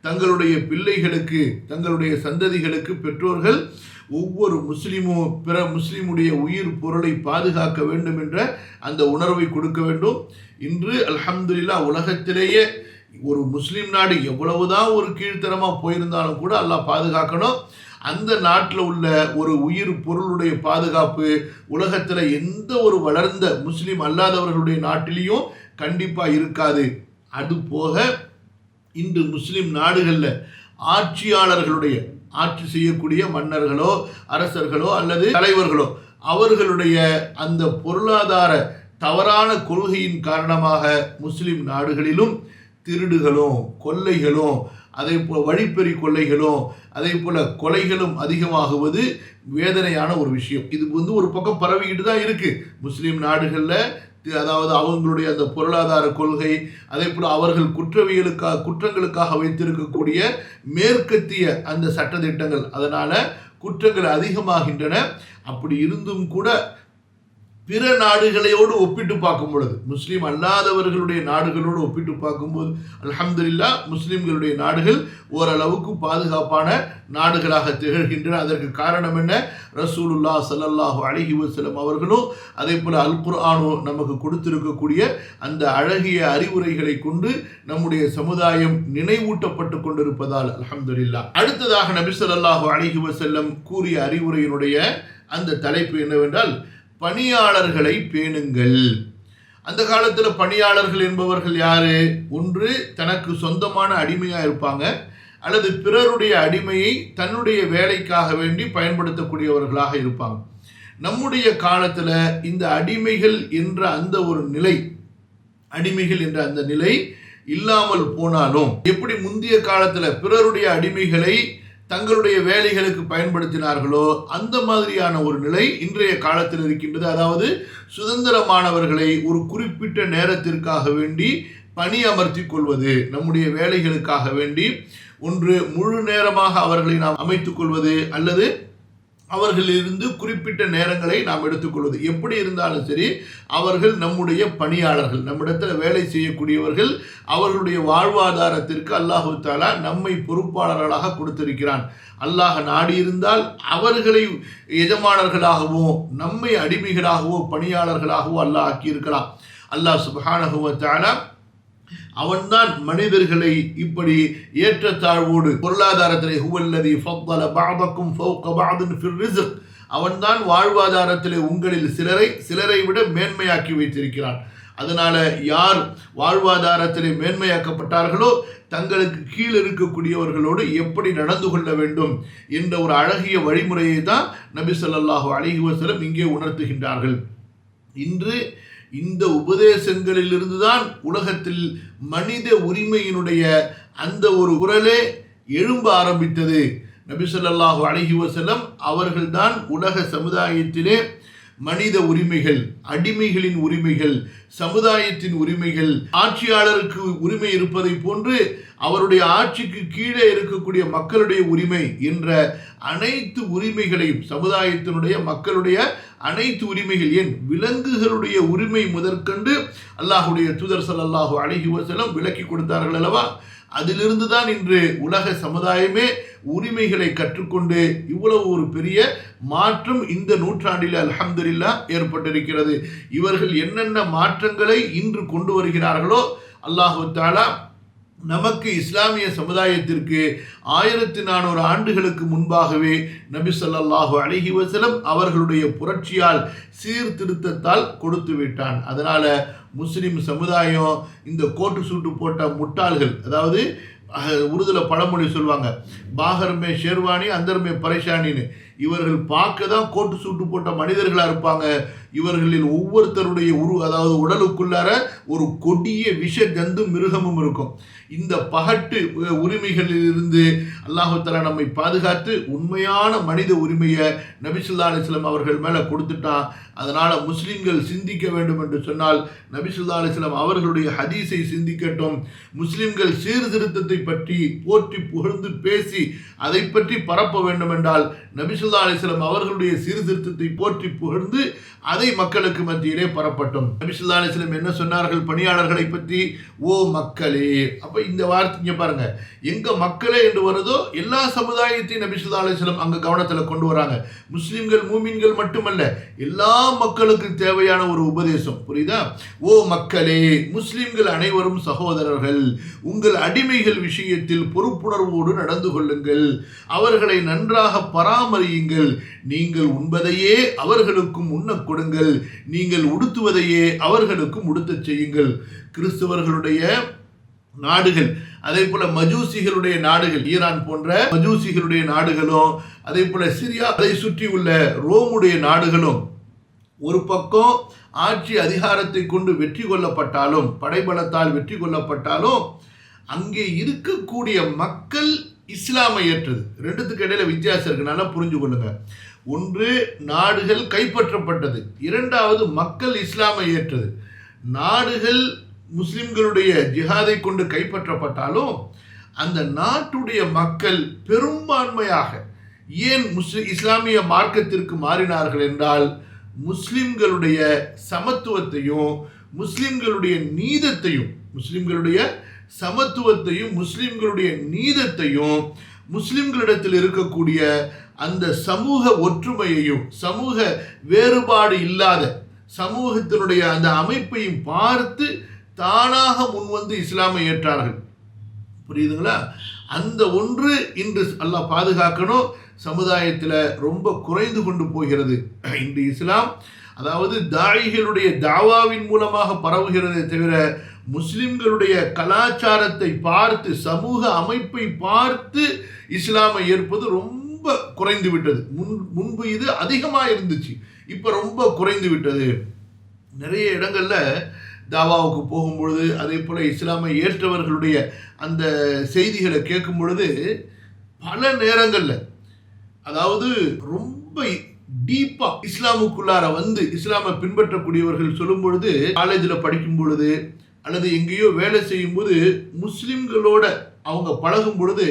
தங்களுடைய பிள்ளைகளுக்கு, தங்களுடைய சந்ததிகளுக்கு பெற்றோர்கள் ஒவ்வொரு முஸ்லிமும் பிற முஸ்லிமுடைய உயிர் பொருளை பாதுகாக்க வேண்டும் என்ற அந்த உணர்வை கொடுக்க வேண்டும். இன்று அல்ஹம்துலில்லாஹ் உலகத்திலேயே ஒரு முஸ்லிம் நாடு எவ்வளவுதான் ஒரு கீழ்த்தரமாக போயிருந்தாலும் கூட அல்லாஹ் பாதுகாக்கணும். அந்த நாட்டில் உள்ள ஒரு உயிர் பொருளுடைய பாதுகாப்பு உலகத்தில் எந்த ஒரு வளர்ந்த முஸ்லீம் அல்லாதவர்களுடைய நாட்டிலையும் கண்டிப்பாக இருக்காது. அது போக இன்று முஸ்லீம் நாடுகளில் ஆட்சியாளர்களுடைய, ஆட்சி செய்யக்கூடிய மன்னர்களோ அரசர்களோ அல்லது தலைவர்களோ, அவர்களுடைய அந்த பொருளாதார தவறான கொள்கையின் காரணமாக முஸ்லீம் நாடுகளிலும் திருடுகளும் கொள்ளைகளும், அதே போல் வழிப்பறி கொள்ளைகளும், அதே போல் கொலைகளும் அதிகமாகுவது வேதனையான ஒரு விஷயம். இது ஒரு பக்கம் பரவிக்கிட்டு தான் இருக்குது முஸ்லீம் நாடுகளில். அதாவது அவங்களுடைய அந்த பொருளாதார கொள்கை, அதே போல் அவர்கள் குற்றங்களுக்காக வைத்திருக்கக்கூடிய மேற்கத்திய அந்த சட்டத்திட்டங்கள், அதனால் குற்றங்கள் அதிகமாகின்றன. அப்படி இருந்தும் கூட பிற நாடுகளோடு ஒப்பிட்டு பார்க்கும் பொழுது, முஸ்லீம் அல்லாதவர்களுடைய நாடுகளோடு ஒப்பிட்டு பார்க்கும்போது அல்ஹம்துலில்லாஹ் முஸ்லீம்களுடைய நாடுகள் ஓரளவுக்கு பாதுகாப்பான நாடுகளாக திகழ்கின்றன. அதற்கு காரணம் என்ன? ரசூலுல்லாஹ் ஸல்லல்லாஹு அலைஹி வஸல்லம் அவர்களும் அதே போல் அல் குர்ஆனும் நமக்கு கொடுத்திருக்கக்கூடிய அந்த அழகிய அறிவுரைகளை கொண்டு நம்முடைய சமுதாயம் நினைவூட்டப்பட்டு கொண்டிருப்பதால் அல்ஹம்துலில்லாஹ். அடுத்ததாக நபி ஸல்லல்லாஹு அலைஹி வஸல்லம் கூறிய அறிவுரையினுடைய அந்த தலைப்பு என்னவென்றால், பணியாளர்களை பேணுங்கள். அந்த காலத்தில் பணியாளர்கள் என்பவர்கள் யாரு? ஒன்று தனக்கு சொந்தமான அடிமையாக இருப்பாங்க, அல்லது பிறருடைய அடிமையை தன்னுடைய வேலைக்காக வேண்டி பயன்படுத்தக்கூடியவர்களாக இருப்பாங்க. நம்முடைய காலத்தில் இந்த அடிமைகள் என்ற அந்த ஒரு நிலை, அடிமைகள் என்ற அந்த நிலை இல்லாமல் போனாலும், எப்படி முந்தைய காலத்தில் பிறருடைய அடிமைகளை தங்களுடைய வேலைகளுக்கு பயன்படுத்தினார்களோ அந்த மாதிரியான ஒரு நிலை இன்றைய காலத்தில் இருக்கின்றது. அதாவது சுதந்திரமானவர்களை ஒரு குறிப்பிட்ட நேரத்திற்காக வேண்டி பணி அமர்த்தி கொள்வது, நம்முடைய வேலைகளுக்காக வேண்டி ஒன்று முழு நேரமாக அவர்களை நாம் அமைத்துக் கொள்வது, அல்லது அவர்களிலிருந்து குறிப்பிட்ட நேரங்களை நாம் எடுத்துக்கொள்வது. எப்படி இருந்தாலும் சரி, அவர்கள் நம்முடைய பணியாளர்கள், நம்மிடத்தில் வேலை செய்யக்கூடியவர்கள். அவர்களுடைய வாழ்வாதாரத்திற்கு அல்லாஹு தஆலா நம்மை பொறுப்பாளர்களாக கொடுத்திருக்கிறான். அல்லாஹ் நாடியிருந்தால் அவர்களை எஜமானர்களாகவோ நம்மை அடிமைகளாகவோ பணியாளர்களாகவோ அல்லாஹ் ஆக்கியிருக்கலாம். அல்லாஹ் சுப்ஹானஹு வ தஆலா அவன்தான் மனிதர்களை இப்படி ஏற்றத்தாழ்வோடு பொருளாதாரத்திலே ஹுவல்லதி ஃபضل بعضكم فوق بعض في الرزق, அவன்தான் வாழ்வாதாரத்திலே உங்களில் சிலரை விட மேன்மையாக்கி வைத்திருக்கிறான். அதனால யார் வாழ்வாதாரத்திலே மேன்மையாக்கப்பட்டார்களோ தங்களுக்கு கீழ் இருக்கக்கூடியவர்களோடு எப்படி நடந்து கொள்ள வேண்டும் என்ற ஒரு அழகிய வழிமுறையை தான் நபி ஸல்லல்லாஹு அலைஹி வஸல்லம் இங்கே உணர்த்துகின்றார்கள். இன்று இந்த உபதேசங்களிலிருந்து தான் உலகத்தில் மனித உரிமையினுடைய அந்த ஒரு குரலே எழும்ப ஆரம்பித்தது. நபி ஸல்லல்லாஹு அலைஹி வஸல்லம் அவர்கள்தான் உலக சமுதாயத்திலே மனித உரிமைகள், அடிமைகளின் உரிமைகள், சமுதாயத்தின் உரிமைகள், ஆட்சியாளருக்கு உரிமை இருப்பதை போன்று அவருடைய ஆட்சிக்கு கீழே இருக்கக்கூடிய மக்களுடைய உரிமை என்ற அனைத்து உரிமைகளையும், சமுதாயத்தினுடைய மக்களுடைய அனைத்து உரிமைகள், ஏன் விலங்குகளுடைய உரிமை முதற்கண்டு அல்லாஹுடைய தூதர் ஸல்லல்லாஹு அலைஹி வஸல்லம் விளக்கி கொடுத்தார்கள் அல்லவா? அதிலிருந்து தான் இன்று உலக சமுதாயமே உரிமைகளை கற்றுக்கொண்டு இவ்வளவு ஒரு பெரிய மாற்றம் இந்த நூற்றாண்டில் அல்ஹம்துலில்லாஹ் ஏற்பட்டிருக்கிறது. இவர்கள் என்னென்ன மாற்றங்களை இன்று கொண்டு வருகிறார்களோ அல்லாஹு தஆலா நமக்கு இஸ்லாமிய சமுதாயத்திற்கு 1400 ஆண்டுகளுக்கு முன்பாகவே நபி ஸல்லல்லாஹு அலைஹி வஸல்லம் அவர்களுடைய புரட்சியால் சீர்திருத்தத்தால் கொடுத்து விட்டான். அதனால முஸ்லிம் சமுதாயம் இந்த கோட்டு சூட்டு போட்ட முட்டாள்கள், அதாவது உருதுல பழமொழி சொல்லுவாங்க, பாகர்மே ஷேர்வானி அந்தர்மே பரேஷானின்னு, இவர்கள் பார்க்க தான் கோட்டு சூட்டு போட்ட மனிதர்களாக இருப்பாங்க. இவர்களில் ஒவ்வொருத்தருடைய அதாவது உடலுக்குள்ளார ஒரு கொடிய விஷ ஜந்து மிருகமும் இருக்கும். இந்த பகட்டு உரிமைகளிலிருந்து அல்லாஹ் தஆலா நம்மை பாதுகாத்து உண்மையான மனித உரிமையை நபி ஸல்லல்லாஹு அலைஹி வஸல்லம் அவர்கள் மேலே கொடுத்துட்டான். அதனால் முஸ்லீம்கள் சிந்திக்க வேண்டும் என்று சொன்னால் நபி ஸல்லல்லாஹு அலைஹி வஸல்லம் அவர்களுடைய ஹதீஸை சிந்திக்கட்டும். முஸ்லீம்கள் சீர்திருத்தத்தை பற்றி போற்றி புகழ்ந்து பேசி அதை பற்றி பரப்ப வேண்டும் என்றால் நபி ஸல்லல்லாஹு அலைஹி வஸல்லம் அவர்களுடைய சீர்திருத்தத்தை போற்றி புகழ்ந்து அதை மக்களுக்கு மத்தியிலே பரப்பட்டும். நபி ஸல்லல்லாஹு அலைஹி வஸல்லம் என்ன சொன்னார்கள் பணியாளர்களை பற்றி? ஓ மக்களே. அப்போ இந்த வார்த்தைங்க பாருங்க, எங்க மக்களே என்று வருதோ எல்லா சமுதாயத்தையும் நபி ஸல்லல்லாஹு அலைஹி வஸல்லம் அங்க கவனத்தில் கொண்டு வராங்க. முஸ்லிம்கள் மூமின்கள் மட்டுமல்ல, எல்லா மக்களுக்கு தேவையான ஒரு உபதேசம். புரியுதா? ஓ மக்களே, முஸ்லிம்கள் அனைவரும் சகோதரர்கள், உங்கள் அடிமைகள் விஷயத்தில் பொறுப்புணர்வோடு நடந்து கொள்ளுங்கள், அவர்களை நன்றாக பராமரியுங்கள், நீங்கள் உண்பதையே அவர்களுக்கும் உண்ண கொடுங்கள், நீங்கள் உடுத்துவதையே அவர்களுக்கும் உடுத்தச் செய்யுங்கள். கிறிஸ்தவர்களுடைய நாடுகள், அதே போல மஜூசிகளுடைய நாடுகள், ஈரான் போன்ற மஜூசிகளுடைய நாடுகளும், அதே போல சிரியா அதை சுற்றி உள்ள ரோமுடைய நாடுகளும் ஒரு பக்கம் ஆட்சி அதிகாரத்தை கொண்டு வெற்றி கொள்ளப்பட்டாலும், படைபலத்தால் வெற்றி கொள்ளப்பட்டாலும், அங்கே இருக்கக்கூடிய மக்கள் இஸ்லாமை ஏற்றது. ரெண்டுத்துக்கு இடையில வித்தியாசம் இருக்கு, நல்லா புரிஞ்சு கொள்ளுங்க. ஒன்று நாடுகள் கைப்பற்றப்பட்டது, இரண்டாவது மக்கள் இஸ்லாமை ஏற்றது. நாடுகள் முஸ்லிம்களுடைய ஜிஹாதை கொண்டு கைப்பற்றப்பட்டாலும் அந்த நாட்டுடைய மக்கள் பெரும்பான்மையாக ஏன் இஸ்லாமிய மார்க்கத்திற்கு மாறினார்கள் என்றால், முஸ்லிம்களுடைய சமத்துவத்தையும் முஸ்லிம்களுடைய நீதத்தையும், முஸ்லிம்களுடைய சமத்துவத்தையும் முஸ்லிம்களுடைய நீதத்தையும், முஸ்லிம்களிடத்தில் இருக்கக்கூடிய அந்த சமூக ஒற்றுமையையும் சமூக வேறுபாடு இல்லாத சமூகத்தினுடைய அந்த அமைப்பையும் பார்த்து தானாக முன்வந்து இஸ்லாமை ஏற்றார்கள். புரியுதுங்களா? அந்த ஒன்று இன்று அல்லாஹ் பாதுகாக்கணும். சமுதாயத்தில் ரொம்ப குறைந்து கொண்டு போகிறது இன்று இஸ்லாம். அதாவது தாயிகளுடைய தாவாவின் மூலமாக பரவுகிறதே தவிர முஸ்லிம்களுடைய கலாச்சாரத்தை பார்த்து சமூக அமைப்பை பார்த்து இஸ்லாமை ஏற்பது ரொம்ப குறைந்து விட்டது. முன்பு இது அதிகமாக இருந்துச்சு, இப்போ ரொம்ப குறைந்து விட்டது. நிறைய இடங்கள்ல தாவாவுக்கு போகும்பொழுது அதே போல் இஸ்லாமை ஏற்றவர்களுடைய அந்த செய்திகளை கேட்கும் பொழுது பல நேரங்களில் அதாவது ரொம்ப டீப்பாக இஸ்லாமுக்குள்ளார வந்து இஸ்லாமை பின்பற்றக்கூடியவர்கள் சொல்லும் பொழுது, காலேஜில் படிக்கும் பொழுது அல்லது எங்கேயோ வேலை செய்யும் போது முஸ்லிம்களோட அவங்க பழகும் பொழுது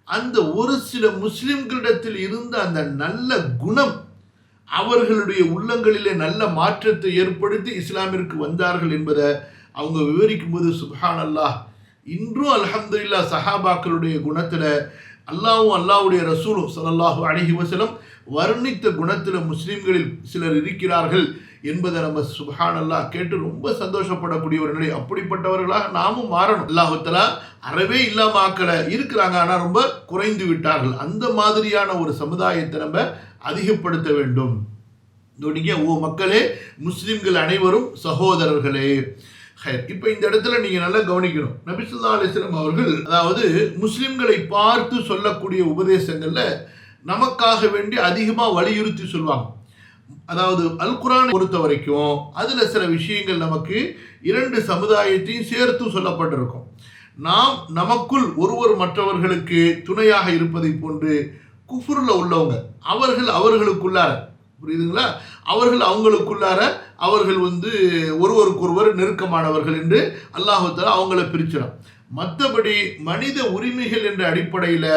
அந்த ஒரு சில முஸ்லிம்களிடத்தில் இருந்த அந்த நல்ல குணம் அவர்களுடைய உள்ளங்களிலே நல்ல மாற்றத்தை ஏற்படுத்தி இஸ்லாமிற்கு வந்தார்கள் என்பதை அவங்க விவரிக்கும் போது சுப்ஹான் அல்லாஹ், இன்றும் அல்ஹம்துலில்லாஹ் சஹாபாக்களுடைய குணத்தில் அல்லாஹ்வும் அல்லாஹ்வுடைய ரசூலும் ஸல்லல்லாஹு அலைஹி வஸல்லம் வர்ணித்த குணத்தில் முஸ்லிம்களில் சிலர் இருக்கிறார்கள் என்பதை நம்ம சுப்ஹான் அல்லாஹ் கேட்டு ரொம்ப சந்தோஷப்படக்கூடிய ஒரு நிலை. அப்படிப்பட்டவர்களாக நாமும் மாறணும். அல்லாஹு தஆலா அறவே இல்லாம ஆக்கல, இருக்கிறாங்க, ஆனால் ரொம்ப குறைந்து விட்டார்கள். அந்த மாதிரியான ஒரு சமுதாயத்தை நம்ம அதிகப்படுத்த வேண்டும். ஓ மக்களே, முஸ்லிம்கள் அனைவரும் சகோதரர்களே. இப்போ இந்த இடத்துல நீங்க நல்லா கவனிக்கணும். நபி ஸல்லல்லாஹு அலைஹி வஸல்லம் அவர்கள் அதாவது முஸ்லிம்களை பார்த்து சொல்லக்கூடிய உபதேசங்கள்ல நமக்காக வேண்டி அதிகமாக வலியுறுத்தி சொல்லுவாங்க. அதாவது அல் குர்ஆனை பொறுத்த வரைக்கும் அதில் சில விஷயங்கள் நமக்கு இரண்டு சமுதாயத்தையும் சேர்த்து சொல்லப்பட்டிருக்கும். நாம் நமக்குள் ஒருவர் மற்றவர்களுக்கு துணையாக இருப்பதை போன்று குஃப்ரில் உள்ளவங்க அவர்களுக்குள்ளார, புரியுதுங்களா, அவங்களுக்குள்ளார அவர்கள் ஒருவருக்கொருவர் நெருக்கமானவர்கள் என்று அல்லாஹ் தஆலா அவங்கள பிரிச்சிடும். மற்றபடி மனித உரிமைகள் என்ற அடிப்படையில்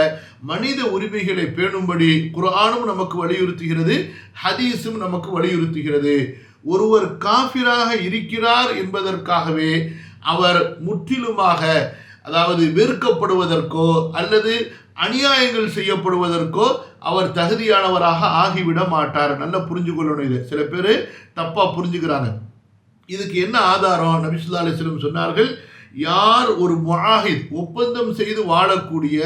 மனித உரிமைகளை பேணும்படி குர்ஆனும் நமக்கு வலியுறுத்துகிறது, ஹதீஸும் நமக்கு வலியுறுத்துகிறது. ஒருவர் காஃபிராக இருக்கிறார் என்பதற்காகவே அவர் முற்றிலுமாக அதாவது வெறுக்கப்படுவதற்கோ அல்லது அநியாயங்கள் செய்யப்படுவதற்கோ அவர் தகுதியானவராக ஆகிவிட மாட்டார். நல்லா புரிஞ்சு கொள்ளணும். இது சில பேர் தப்பாக புரிஞ்சுக்கிறாங்க. இதுக்கு என்ன ஆதாரம்? நபி ஸல்லல்லாஹு அலைஹி வஸல்லம் சொன்னார்கள், யார் ஒரு முஆஹித் ஒப்பந்தம் செய்து வாழக்கூடிய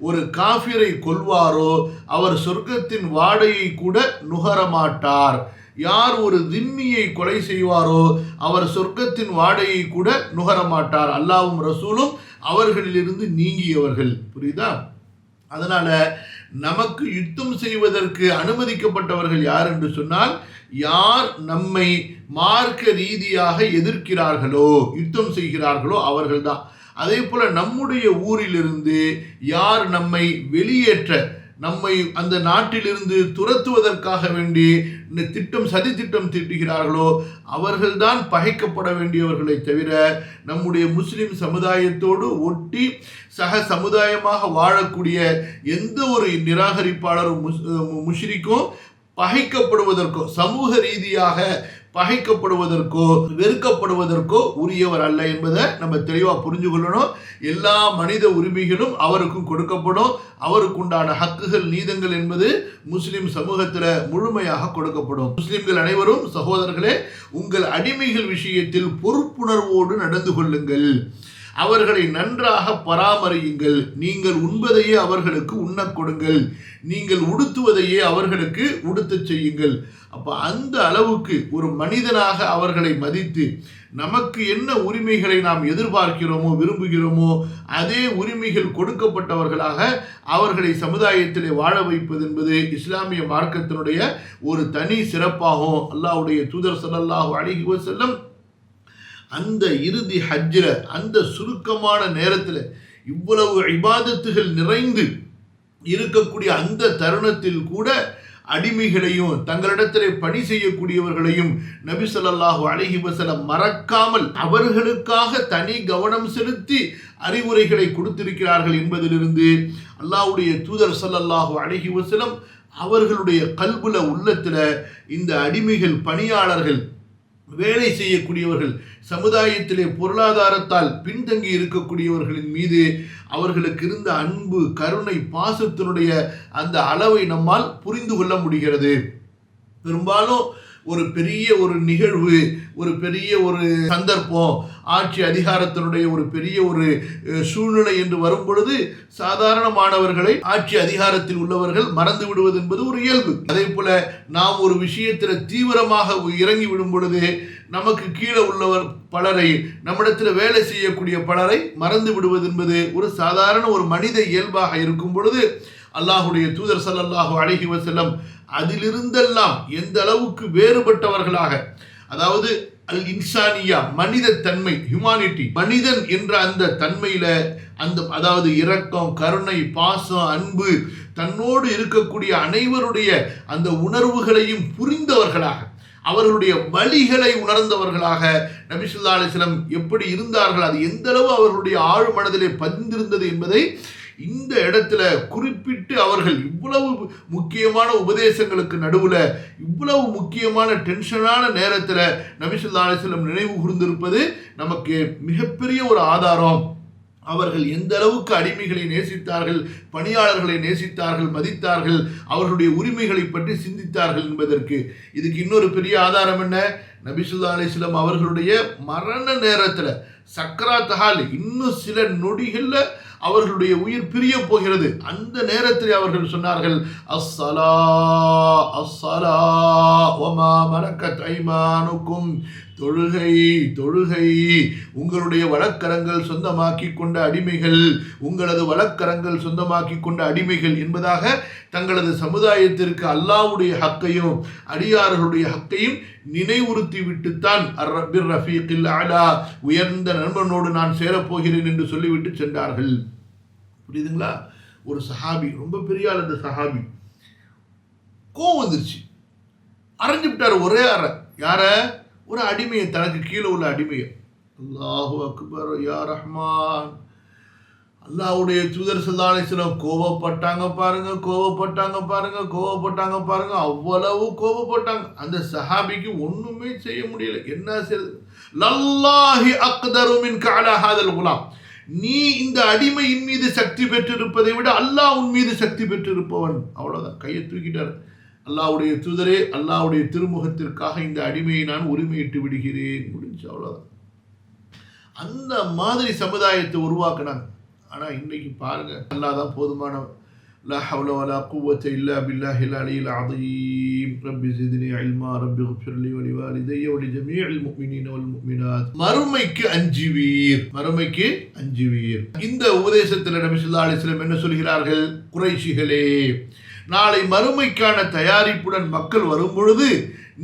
ஒரு காஃபிரை கொல்வாரோ அவர் சொர்க்கத்தின் வாடையை கூட நுகரமாட்டார். யார் ஒரு திம்மியை கொலை செய்வாரோ அவர் சொர்க்கத்தின் வாடையை கூட நுகரமாட்டார். அல்லாஹ்வும் ரசூலும் அவர்களிலிருந்து நீங்கியவர்கள். புரியுதா? அதனால நமக்கு யுத்தம் செய்வதற்கு அனுமதிக்கப்பட்டவர்கள் யார் என்று சொன்னால், யார் நம்மை மார்க்க ரீதியாக எதிர்க்கிறார்களோ யுத்தம் செய்கிறார்களோ அவர்கள்தான். அதே போல நம்முடைய ஊரிலிருந்து யார் நம்மை வெளியேற்ற, நம்மை அந்த நாட்டிலிருந்து துரத்துவதற்காக வேண்டி சதி திட்டம் தீட்டுகிறார்களோ அவர்கள்தான் பகைக்கப்பட வேண்டியவர்களை தவிர நம்முடைய முஸ்லிம் சமுதாயத்தோடு ஒட்டி சக சமுதாயமாக வாழக்கூடிய எந்த ஒரு நிராகரிப்பாளரும் முஷ்ரிக்கும் பகைக்கப்படுவதற்கோ சமூக ரீதியாக பகைக்கப்படுவதற்கோ வெறுக்கப்படுவதற்கோ உரியவர் அல்ல என்பதை நம்ம தெளிவாக புரிஞ்சு கொள்ளணும். எல்லா மனித உரிமைகளும் அவருக்கும் கொடுக்கப்படும். அவருக்குண்டான ஹக்குகள் நீதங்கள் என்பது முஸ்லிம் சமூகத்தில் முழுமையாக கொடுக்கப்படும். முஸ்லிம்கள் அனைவரும் சகோதரர்களே, உங்கள் அடிமைகள் விஷயத்தில் பொறுப்புணர்வோடு நடந்து கொள்ளுங்கள். அவர்களை நன்றாக பராமரியுங்கள். நீங்கள் உண்பதையே அவர்களுக்கு உண்ணக் கொடுங்கள். நீங்கள் உடுத்துவதையே அவர்களுக்கு உடுத்தச் செய்யுங்கள். அப்போ அந்த அளவுக்கு ஒரு மனிதனாக அவர்களை மதித்து நமக்கு என்ன உரிமைகளை நாம் எதிர்பார்க்கிறோமோ விரும்புகிறோமோ அதே உரிமைகள் கொடுக்கப்பட்டவர்களாக அவர்களை சமுதாயத்திலே வாழ வைப்பது என்பது இஸ்லாமிய மார்க்கத்தினுடைய ஒரு தனி சிறப்பாகும். அல்லாஹ்வுடைய தூதர் ஸல்லல்லாஹு அலைஹி வஸல்லம் அந்த இறுதி ஹஜ்ஜில் அந்த சுருக்கமான நேரத்தில் இவ்வளவு இபாதத்துகள் நிறைந்து இருக்கக்கூடிய அந்த தருணத்தில் கூட அடிமைகளையும் தங்களிடத்திலே பணி செய்யக்கூடியவர்களையும் நபி ஸல்லல்லாஹு அலைஹி வஸல்லம் மறக்காமல் அவர்களுக்காக தனி கவனம் செலுத்தி அறிவுரைகளை கொடுத்திருக்கிறார்கள் என்பதிலிருந்து அல்லாஹ்வுடைய தூதர் ஸல்லல்லாஹு அலைஹி வஸல்லம் அவர்களுடைய கல்புல உள்ளத்தில் இந்த அடிமைகள், பணியாளர்கள், வேலை செய்யக்கூடியவர்கள், சமுதாயத்திலே பொருளாதாரத்தால் பின்தங்கி இருக்கக்கூடியவர்களின் மீது அவர்களுக்கு இருந்த அன்பு, கருணை, பாசத்தினுடைய அந்த அளவை நம்மால் புரிந்து கொள்ள முடிகிறது. பெரும்பாலும் ஒரு பெரிய ஒரு நிகழ்வு, ஒரு பெரிய ஒரு சந்தர்ப்பம், ஆட்சி அதிகாரத்தினுடைய ஒரு பெரிய ஒரு சூழ்நிலை என்று வரும் பொழுது சாதாரணமானவர்களை ஆட்சி அதிகாரத்தில் உள்ளவர்கள் மறந்து விடுவது என்பது ஒரு இயல்பு. அதே போல நாம் ஒரு விஷயத்தில் தீவிரமாக இறங்கி விடும் பொழுது நமக்கு கீழே உள்ளவர் பலரை, நம்மிடத்தில் வேலை செய்யக்கூடிய பலரை மறந்து விடுவது என்பது ஒரு சாதாரண ஒரு மனித இயல்பாக இருக்கும் பொழுது அல்லாஹுடைய தூதர் ஸல்லல்லாஹு அலைஹி வஸல்லம் அதிலிருந்தெல்லாம் எந்த அளவுக்கு வேறுபட்டவர்களாக, அதாவது அல் இன்சானியா, மனித தன்மை, ஹியூமானிட்டி, மனிதன் என்ற அந்த தன்மையில அதாவது இரக்கம், கருணை, பாசம், அன்பு, தன்னோடு இருக்கக்கூடிய அனைவருடைய அந்த உணர்வுகளையும் புரிந்தவர்களாக, அவர்களுடைய வழிகளை உணர்ந்தவர்களாக நபி ஸல்லல்லாஹு அலைஹி வஸல்லம் எப்படி இருந்தார்கள், அது எந்த அளவு அவர்களுடைய ஆழ் மனதிலே பதிந்திருந்தது என்பதை இந்த இடத்துல குறிப்பிட்டு அவர்கள் இவ்வளவு முக்கியமான உபதேசங்களுக்கு நடுவில், இவ்வளவு முக்கியமான டென்ஷனான நேரத்தில் நபி ஸல்லல்லாஹு அலைஹி வஸல்லம் நினைவு கூர்ந்திருப்பது நமக்கு மிகப்பெரிய ஒரு ஆதாரம். அவர்கள் எந்த அளவுக்கு அடிமைகளை நேசித்தார்கள், பணியாளர்களை நேசித்தார்கள், மதித்தார்கள், அவர்களுடைய உரிமைகளை பற்றி சிந்தித்தார்கள் என்பதற்கு இதுக்கு இன்னொரு பெரிய ஆதாரம் என்ன? நபி ஸல்லல்லாஹு அலைஹி வஸல்லம் அவர்களுடைய மரண நேரத்தில், சக்கராத் ஹால், இன்னும் சில நொடிகளில் அவர்களுடைய உயிர் பிரிய போகிறது. அந்த நேரத்தில் அவர்கள் சொன்னார்கள், அஸ்ஸலா அஸ்ஸலா வமா மலக்கத் ஐமானுக்கும், தொழுகை தொழுகை, உங்களுடைய வழக்கரங்கள் சொந்தமாக்கி கொண்ட அடிமைகள், உங்களது வழக்கரங்கள் சொந்தமாக்கி கொண்ட அடிமைகள் என்பதாக தங்களது சமுதாயத்திற்கு அல்லாஹ்வுடைய ஹக்கையும் அடியார்களுடைய ஹக்கையும் நினைவுறுத்தி விட்டுத்தான் அர்-ரப்பிர் ரஃபீக்கில் அலா, உயர்ந்த நண்பனோடு நான் சேரப்போகிறேன் என்று சொல்லிவிட்டு சென்றார்கள். புரியுதுங்களா? ஒரு சஹாபி, ரொம்ப பெரிய ஆள், அந்த சஹாபி கோவம் வந்துருச்சு, அரைஞ்சு விட்டார். ஒரே அறை. யார? ஒரு அடிமையை, தனக்கு கீழே உள்ள அடிமையை. அல்லாஹு அக்பர், யா ரஹ்மான். அல்லாஹ்வுடைய தூதர் ஸல்லல்லாஹு அலைஹி வஸல்லம் கோவப்பட்டாங்க பாருங்க, கோவப்பட்டாங்க பாருங்க, அவ்வளவு கோவப்பட்டாங்க. அந்த சஹாபிக்கு ஒண்ணுமே செய்ய முடியல. என்ன செய்யறது? லல்லாஹி அக்தரு மின்க அலா ஹாதல் குலாம், நீ இந்த அடிமையின் மீது சக்தி பெற்றிருப்பதை விட அல்லாஹ் உன் மீது சக்தி பெற்றிருப்பவன். அவ்வளவுதான், கையை தூக்கிட்டார். அல்லாஹ்வுடைய தூதரே, அல்லாஹ்வுடைய திருமுகத்திற்காக இந்த அடிமையை நான் உரிமையிட்டு விடுகிறேன், முடிஞ்சு. அவ்வளவுதான். அந்த மாதிரி சமுதாயத்தை உருவாக்குனாங்க. ஆனால் இன்னைக்கு பாருங்க, அல்லாஹ் தான் போதுமானவன். லா ஹவ்ல வலா குவத்த இல்லா பில்லாஹில் அலியில் அதீம். ரப்பி ஸித்னி இல்மா, ரப்பி ஃபிர்லி வலி வாலிதைய வலி ஜமீஇல் முஃமினீன வல் முஃமினாத். மறுமைக்கு அஞ்சுவீர், மறுமைக்கு அஞ்சுவீர். இந்த உபதேசத்தில் நபி ஸல்லல்லாஹு அலைஹி வஸல்லம் என்ன சொல்கிறார்கள்? குறைஷிகளே, நாளை மறுமைக்கான தயாரிப்புடன் மக்கள் வரும் பொழுது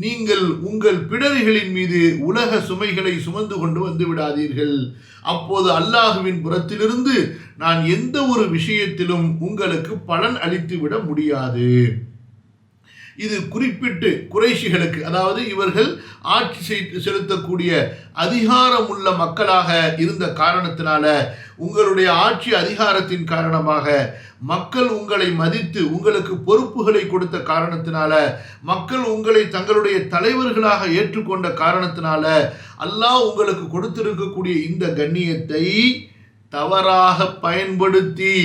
நீங்கள் உங்கள் பிடரிகளின் மீது உலக சுமைகளை சுமந்து கொண்டு வந்து விடாதீர்கள். அப்போது அல்லாஹுவின் புறத்திலிருந்து நான் எந்த ஒரு விஷயத்திலும் உங்களுக்கு பலன் அளித்து விட முடியாது. இது குறிப்பிட்டு குறைஷிகளுக்கு, அதாவது இவர்கள் ஆட்சி செலுத்தக்கூடிய அதிகாரம் உள்ள மக்களாக இருந்த காரணத்தினால, உங்களுடைய ஆட்சி அதிகாரத்தின் காரணமாக மக்கள் உங்களை மதித்து உங்களுக்கு பொறுப்புகளை கொடுத்த காரணத்தினால, மக்கள் உங்களை தங்களுடைய தலைவர்களாக ஏற்றுக்கொண்ட காரணத்தினால, அல்லாஹ் உங்களுக்கு கொடுத்திருக்கக்கூடிய இந்த கண்ணியத்தை தவறாக பயன்படுத்தி,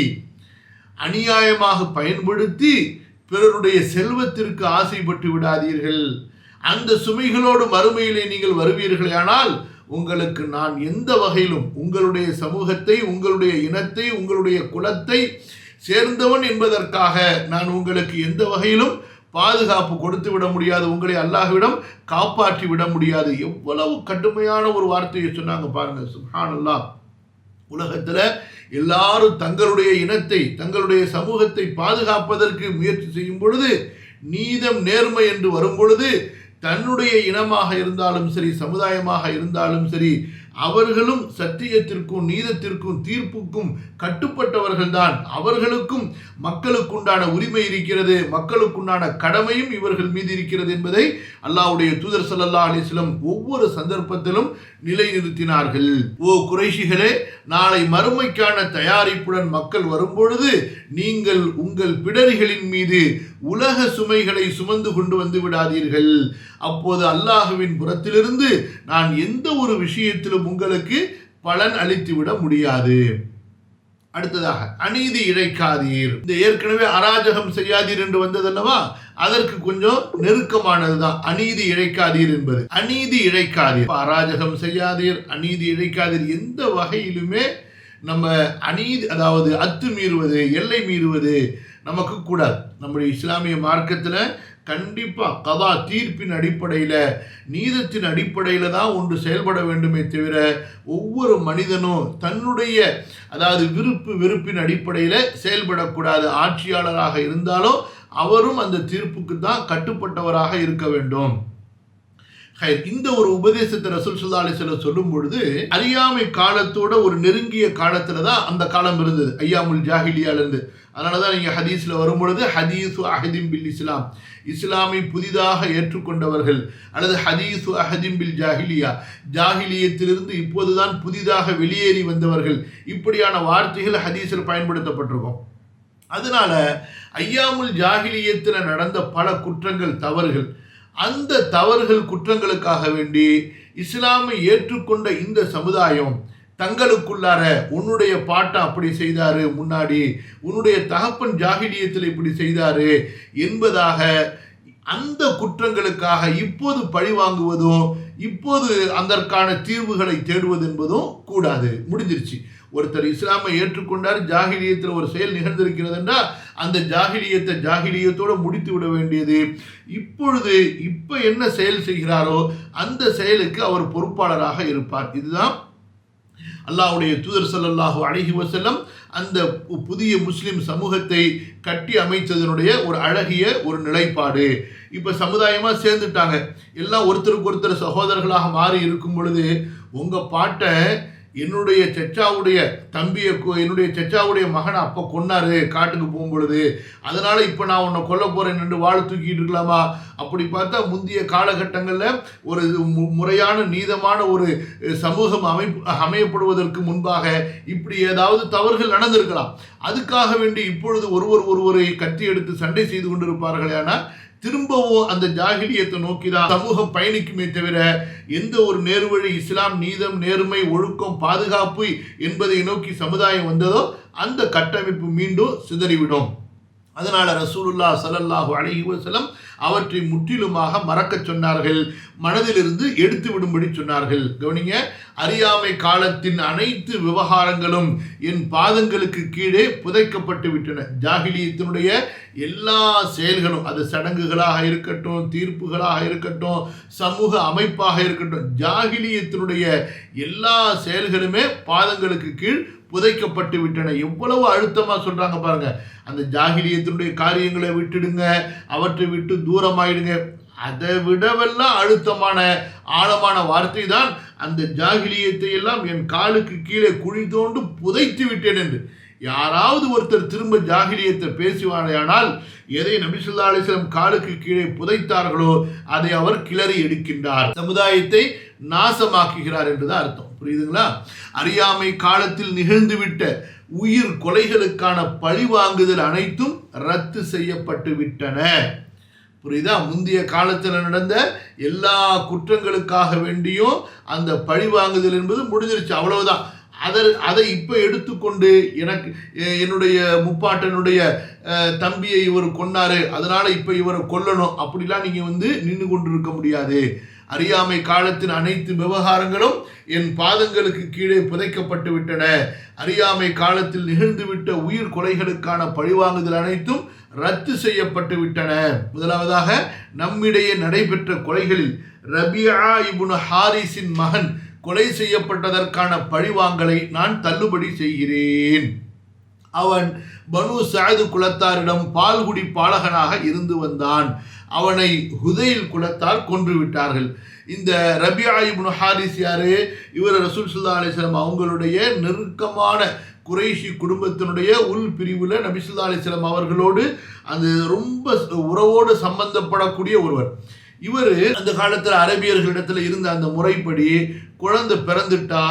அநியாயமாக பயன்படுத்தி பிறருடைய செல்வத்திற்கு ஆசைப்பட்டு விடாதீர்கள். அந்த சுமைகளோடு மறுமையிலே நீங்கள் வருவீர்களே, ஆனால் உங்களுக்கு நான் எந்த வகையிலும் உங்களுடைய சமூகத்தை, உங்களுடைய இனத்தை, உங்களுடைய குலத்தை சேர்ந்தவன் என்பதற்காக நான் உங்களுக்கு எந்த வகையிலும் பாதுகாப்பு கொடுத்து விட முடியாது, உங்களை அல்லாஹ்விடம் காப்பாற்றி விட முடியாது. எவ்வளவு கடுமையான ஒரு வார்த்தையை சொன்னாங்க பாருங்க. சுப்ஹானல்லாஹ். உலகத்தில் எல்லாரும் தங்களுடைய இனத்தை, தங்களுடைய சமூகத்தை பாதுகாப்பதற்கு முயற்சி செய்யும் பொழுது, நீதம் நேர்மை என்று வரும் பொழுது, தன்னுடைய இனமாக இருந்தாலும் சரி, சமுதாயமாக இருந்தாலும் சரி, அவர்களும் சத்தியத்திற்கும் நீதத்திற்கும் தீர்ப்புக்கும் கட்டுப்பட்டவர்கள்தான். அவர்களுக்கும் மக்களுக்குண்டான உரிமை இருக்கிறது, மக்களுக்குண்டான கடமையும் இவர்கள் மீது இருக்கிறது என்பதை அல்லாஹ்வுடைய தூதர் ஸல்லல்லாஹு அலைஹி வஸல்லம் ஒவ்வொரு சந்தர்ப்பத்திலும் நிலைநிறுத்தினார்கள். ஓ குறைஷிகளே, நாளை மறுமைக்கான தயாரிப்புடன் மக்கள் வரும்பொழுது நீங்கள் உங்கள் பிடரிகளின் மீது உலக சுமைகளை சுமந்து கொண்டு வந்து விடாதீர்கள். அப்போது அல்லாஹுவின் புறத்திலிருந்து நான் எந்த ஒரு விஷயத்திலும் உங்களுக்கு பலன் அளித்து விட முடியாது. அடுத்ததாக அநீதி இழைக்காதீர். இந்த ஏற்கனவே அராஜகம் செய்யாதீர் என்று வந்ததல்லவா, அதற்கு கொஞ்சம் நெருக்கமானதுதான் அநீதி இழைக்காதீர் என்பது. அநீதி இழைக்காதீர், அராஜகம் செய்யாதீர், அநீதி இழைக்காதீர். எந்த வகையிலுமே நம்ம அநீதி, அதாவது அத்துமீறுவது, எல்லை மீறுவது நமக்கு கூடாது. நம்முடைய இஸ்லாமிய மார்க்கத்தில் கண்டிப்பாக கதா தீர்ப்பின் அடிப்படையில், நீதத்தின் அடிப்படையில் தான் ஒன்று செயல்பட வேண்டுமே தவிர ஒவ்வொரு மனிதனும் தன்னுடைய அதாவது விருப்பு வெறுப்பின் அடிப்படையில் செயல்படக்கூடாது. ஆட்சியாளராக இருந்தாலும் அவரும் அந்த தீர்ப்புக்கு தான் கட்டுப்பட்டவராக இருக்க வேண்டும். இந்த ஒரு உபதேசத்தை ரசூல் ஸல்லல்லாஹு அலைஹி வஸல்லம் சொல்லும் பொழுது அறியாமை காலத்தோட ஒரு நெருங்கிய காலத்துல தான் அந்த காலம் இருந்தது, ஐயாமுல் ஜாஹிலியால இருந்து. அதனாலதான் நீங்க ஹதீஸ்ல வரும்பொழுது ஹதீசு அஹதிம் பில் இஸ்லாம், இஸ்லாமை புதிதாக ஏற்றுக்கொண்டவர்கள், அல்லது ஹதீசு அஹதிம் பில் ஜாஹிலியா, ஜாஹிலியத்திலிருந்து இப்போதுதான் புதிதாக வெளியேறி வந்தவர்கள், இப்படியான வார்த்தைகள் ஹதீஸில் பயன்படுத்தப்பட்டிருக்கும். அதனால ஐயாமுல் ஜாஹிலியத்தில் நடந்த பல குற்றங்கள், தவறுகள், அந்த தவறுகள் குற்றங்களுக்காக வேண்டி இஸ்லாமை ஏற்றுக்கொண்ட இந்த சமுதாயம் தங்களுக்குள்ளார உன்னுடைய பாட்டன் அப்படி செய்தாரு, முன்னாடி உன்னுடைய தகப்பன் ஜாஹிலியத்தில் இப்படி செய்தாரு என்பதாக அந்த குற்றங்களுக்காக இப்போது பழி வாங்குவதும் இப்போது அதற்கான தீர்வுகளை தேடுவது என்பதும் கூடாது. முடிஞ்சிருச்சு. ஒருத்தர் இஸ்லாமை ஏற்றுக்கொண்டார், ஜாஹிலியத்தில் ஒரு செயல் நிகழ்ந்திருக்கிறது என்றால் அந்த ஜாஹிலியத்தோடு முடித்து விட வேண்டியது. இப்போ என்ன செயல் செய்கிறாரோ அந்த செயலுக்கு அவர் பொறுப்பாளராக இருப்பார். இதுதான் அல்லாஹ்வுடைய தூதர் ஸல்லல்லாஹு அலைஹி வஸல்லம் அந்த புதிய முஸ்லிம் சமூகத்தை கட்டி அமைத்ததனுடைய ஒரு அழகிய ஒரு நிலைப்பாடு. இப்போ சமுதாயமாக சேர்ந்துட்டாங்க, எல்லாம் ஒருத்தருக்கு ஒருத்தர் சகோதரர்களாக மாறி இருக்கும் பொழுது உங்கள் பாட்டை என்னுடைய சச்சாவுடைய தம்பியை, என்னுடைய சச்சாவுடைய மகனை அப்போ கொன்னாரு காட்டுக்கு போகும்பொழுது, அதனால் இப்போ நான் உன்னை கொல்ல போகிறேன் என்று வாழ் தூக்கிட்டு இருக்கலாமா? அப்படி பார்த்தா முந்தைய காலகட்டங்களில் ஒரு முறையான நீதமான ஒரு சமூகம் அமையப்படுவதற்கு முன்பாக இப்படி ஏதாவது தவறுகள் நடந்திருக்கலாம். அதுக்காக வேண்டி இப்பொழுது ஒருவரை கத்தி எடுத்து சண்டை செய்து கொண்டிருப்பார்களே. ஆனால் திரும்பவும் அந்த ஜாஹிலியத்தை நோக்கி தான் சமூகம் பயணிக்குமே தவிர எந்த ஒரு நேர்வழி இஸ்லாம், நீதம், நேர்மை, ஒழுக்கம், பாதுகாப்பு என்பதை நோக்கி சமுதாயம் வந்ததோ அந்த கட்டமைப்பு மீண்டும் சிதறிவிடும். அதனால ரசூலுல்லாஹ் ஸல்லல்லாஹு அலைஹி வஸல்லம் அவற்றை முற்றிலுமாக மறக்க சொன்னார்கள், மனதிலிருந்து எடுத்து விடும்படி சொன்னார்கள். கவனிங்க, அறியாமை காலத்தின் அனைத்து விவகாரங்களும் என் பாதங்களுக்கு கீழே புதைக்கப்பட்டு விட்டன. ஜாஹிலியத்தினுடைய எல்லா செயல்களும், அது சடங்குகளாக இருக்கட்டும், தீர்ப்புகளாக இருக்கட்டும், சமூக அமைப்பாக இருக்கட்டும், ஜாஹிலியத்தினுடைய எல்லா செயல்களுமே பாதங்களுக்கு கீழ் புதைக்கப்பட்டு விட்டன. எவ்வளவு அழுத்தமா சொல்றாங்க பாருங்க. அந்த ஜாஹிலியத்தினுடைய காரியங்களை விட்டுடுங்க, அவற்றை விட்டு தூரமாயிடுங்க. அதை விடவெல்லாம் அழுத்தமான ஆழமான வார்த்தை தான் அந்த ஜாஹிலியத்தை எல்லாம் என் காலுக்கு கீழே குழி தோண்டு புதைத்து விட்டேன் என்று. யாராவது ஒருத்தர் திரும்ப ஜாஹிலியத்தை பேசுவாரையானால் எதை நபி ஸல்லல்லாஹு அலைஹி வஸல்லம் காலுக்கு கீழே புதைத்தார்களோ அதை அவர் கிளறி எடுக்கின்றார், சமுதாயத்தை நாசமாக்குகிறார் என்றுதான் அர்த்தம். புரியுதுங்களா? அறியாமை காலத்தில் நிகழ்ந்துவிட்ட உயிர் கொலைகளுக்கான பழி வாங்குதல் அனைத்தும் ரத்து செய்யப்பட்டு விட்டன. புரியுதா? முந்தைய காலத்தில் நடந்த எல்லா குற்றங்களுக்காக வேண்டியும் அந்த பழி வாங்குதல் என்பது முடிஞ்சிருச்சு, அவ்வளவுதான். அதை இப்போ எடுத்துக்கொண்டு எனக்கு என்னுடைய முப்பாட்டனுடைய தம்பியை இவர் கொன்னாரு, அதனால இப்போ இவரை கொல்லணும், அப்படிலாம் நீங்கள் நின்று கொண்டு இருக்க முடியாது. அறியாமை காலத்தின் அனைத்து விவகாரங்களும் என் பாதங்களுக்கு கீழே புதைக்கப்பட்டு விட்டன. அறியாமை காலத்தில் நிகழ்ந்துவிட்ட உயிர் கொலைகளுக்கான பழிவாங்குதல் அனைத்தும் ரத்து செய்யப்பட்டு விட்டன. முதலாவதாக நம்மிடையே நடைபெற்ற கொலைகளில் ரபியா இப்னு ஹாரிஸின் மகன் கொலை செய்யப்பட்டதற்கான பழிவாங்கலை நான் தள்ளுபடி செய்கிறேன். அவன் பனு சஅது குலத்தாரிடம் பால்குடி பாலகனாக இருந்து வந்தான். அவனை ஹுதைல் குலத்தார் கொன்று விட்டார்கள். இந்த ரபியா இப்னு ஹாரிஸ் யாரு? இவர் ரசூல் ஸல்லல்லாஹு அலைஹி வஸல்லம் அவங்களுடைய நெருக்கமான குறைஷி குடும்பத்தினுடைய உள் பிரிவில் நபி ஸல்லல்லாஹு அலைஹி வஸல்லம் அவர்களோடு அந்த ரொம்ப உறவோடு சம்பந்தப்படக்கூடிய ஒருவர். இவர் அந்த காலத்தில் அரபியர்களிடத்தில் இருந்த அந்த முறைப்படி குழந்தை பிறந்துட்டா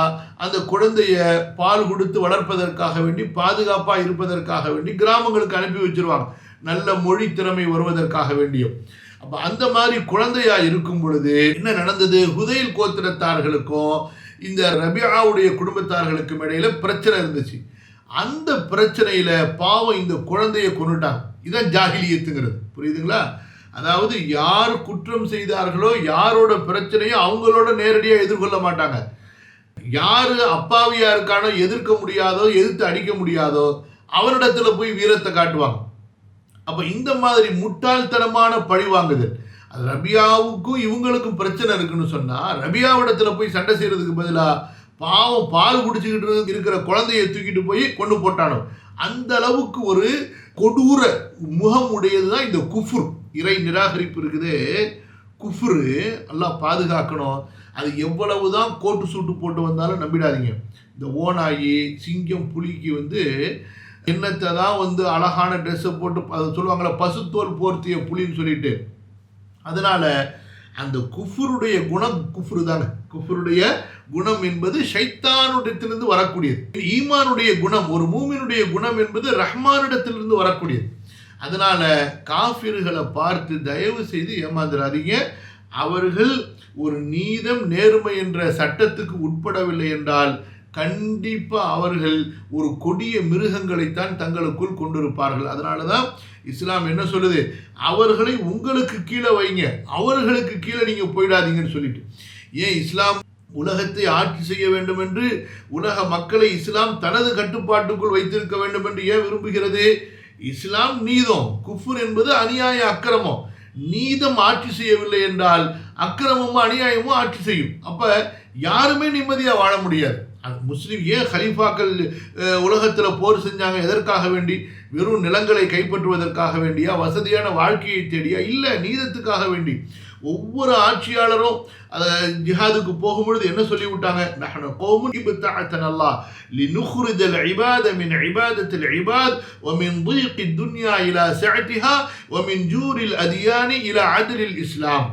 அந்த குழந்தைய பால் கொடுத்து வளர்ப்பதற்காக வேண்டி, பாதுகாப்பாக இருப்பதற்காக வேண்டி கிராமங்களுக்கு அனுப்பி வச்சிருவாங்க, நல்ல மொழி திறமை வருவதற்காக வேண்டியும். அப்போ அந்த மாதிரி குழந்தையா இருக்கும் பொழுது என்ன நடந்தது? ஹுதைல் கோத்திரத்தார்களுக்கும் இந்த ரபியாவுடைய குடும்பத்தார்களுக்கும் இடையில பிரச்சனை இருந்துச்சு. அந்த பிரச்சனையில பாவம் இந்த குழந்தையை கொன்னுட்டாங்க. இதான் ஜாஹிலியத்துங்கிறது. புரியுதுங்களா? அதாவது யார் குற்றம் செய்தார்களோ யாரோட பிரச்சனையோ அவங்களோட நேரடியாக எதிர்கொள்ள மாட்டாங்க. யாரு அப்பாவியா இருக்கானோ, எதிர்க்க முடியாதோ, எதிர்த்து அடிக்க முடியாதோ அவரிடத்துல போய் வீரத்தை காட்டுவாங்க. அப்ப இந்த மாதிரி முட்டாள்தனமான பழி வாங்குதல், அது ரபியாவுக்கும் இவங்களுக்கும் பிரச்சனை இருக்குன்னு சொன்னா ரபியாவிடத்துல போய் சண்டை செய்யறதுக்கு பதிலா பாவம் பால் குடிச்சுக்கிட்டு இருக்கிற குழந்தையை தூக்கிட்டு போய் கொண்டு போட்டானோ அந்த அளவுக்கு ஒரு கொடூர முகம் உடையதுதான் இந்த குஃப்ர், இறை நிராகரிப்பு இருக்குது. குஃப்ரு எல்லாம் பாதுகாக்கணும். அது எவ்வளவுதான் கோட்டு சூட்டு போட்டு வந்தாலும் நம்பிடாதீங்க. இந்த ஓநாயி சிங்கம் புலிக்கு என்னத்தை தான் அழகான ட்ரெஸ்ஸை போட்டு அதை சொல்லுவாங்களே பசுத்தோல் போர்த்திய புலின்னு சொல்லிட்டு, அதனால அந்த குஃபருடைய குணம் குஃப்ரு தானே. குஃபருடைய குணம் என்பது ஷைத்தானுடத்திலிருந்து வரக்கூடியது. ஈமானுடைய குணம், ஒரு மூமினுடைய குணம் என்பது ரஹ்மானிடத்திலிருந்து வரக்கூடியது. அதனால காஃபிர்களை பார்த்து தயவு செய்து ஏமாந்துடாதீங்க. அவர்கள் ஒரு நீதம் நேர்மை என்ற சட்டத்துக்கு உட்படவில்லை என்றால் கண்டிப்பா அவர்கள் ஒரு கொடிய மிருகங்களைத்தான் தங்களுக்குள் கொண்டிருப்பார்கள். அதனால தான் இஸ்லாம் என்ன சொல்லுது, அவர்களை உங்களுக்கு கீழே வைங்க, அவர்களுக்கு கீழே நீங்க போயிடாதீங்கன்னு சொல்லிட்டு. ஏன் இஸ்லாம் உலகத்தை ஆட்சி செய்ய வேண்டும் என்று, உலக மக்களை இஸ்லாம் தனது கட்டுப்பாட்டுக்குள் வைத்திருக்க வேண்டும் என்று ஏன் விரும்புகிறது? இஸ்லாம் நீதம், குஃபர் என்பது அநியாய அக்கிரமம். நீதம் ஆட்சி செய்யவில்லை என்றால் அக்கிரமமும் அநியாயமும் ஆட்சி செய்யும். அப்ப யாருமே நிம்மதியா வாழ முடியாது. முஸ்லீம் ஏன் ஹலீஃபாக்கள் உலகத்தில் போர் செஞ்சாங்க? எதற்காக வேண்டி? வெறும் நிலங்களை கைப்பற்றுவதற்காக வேண்டியா? வசதியான வாழ்க்கையை தேடியா? இல்லை, நீதத்துக்காக வேண்டி. ஒவ்வொரு ஆட்சியாளரும் ஜிஹாதுக்கு போகும்பொழுது என்ன சொல்லிவிட்டாங்க? நஹ்னு கௌமுன் இப்தஅதனல்லாஹ் லினுக்ரிஜல் இபாத மின் இபாதத்தில் இபாத் வ மின் ضيق الدنيا இலா சஅதிஹா வ மின் ஜூரில் அதியானி இலா அத்லில் இஸ்லாம்.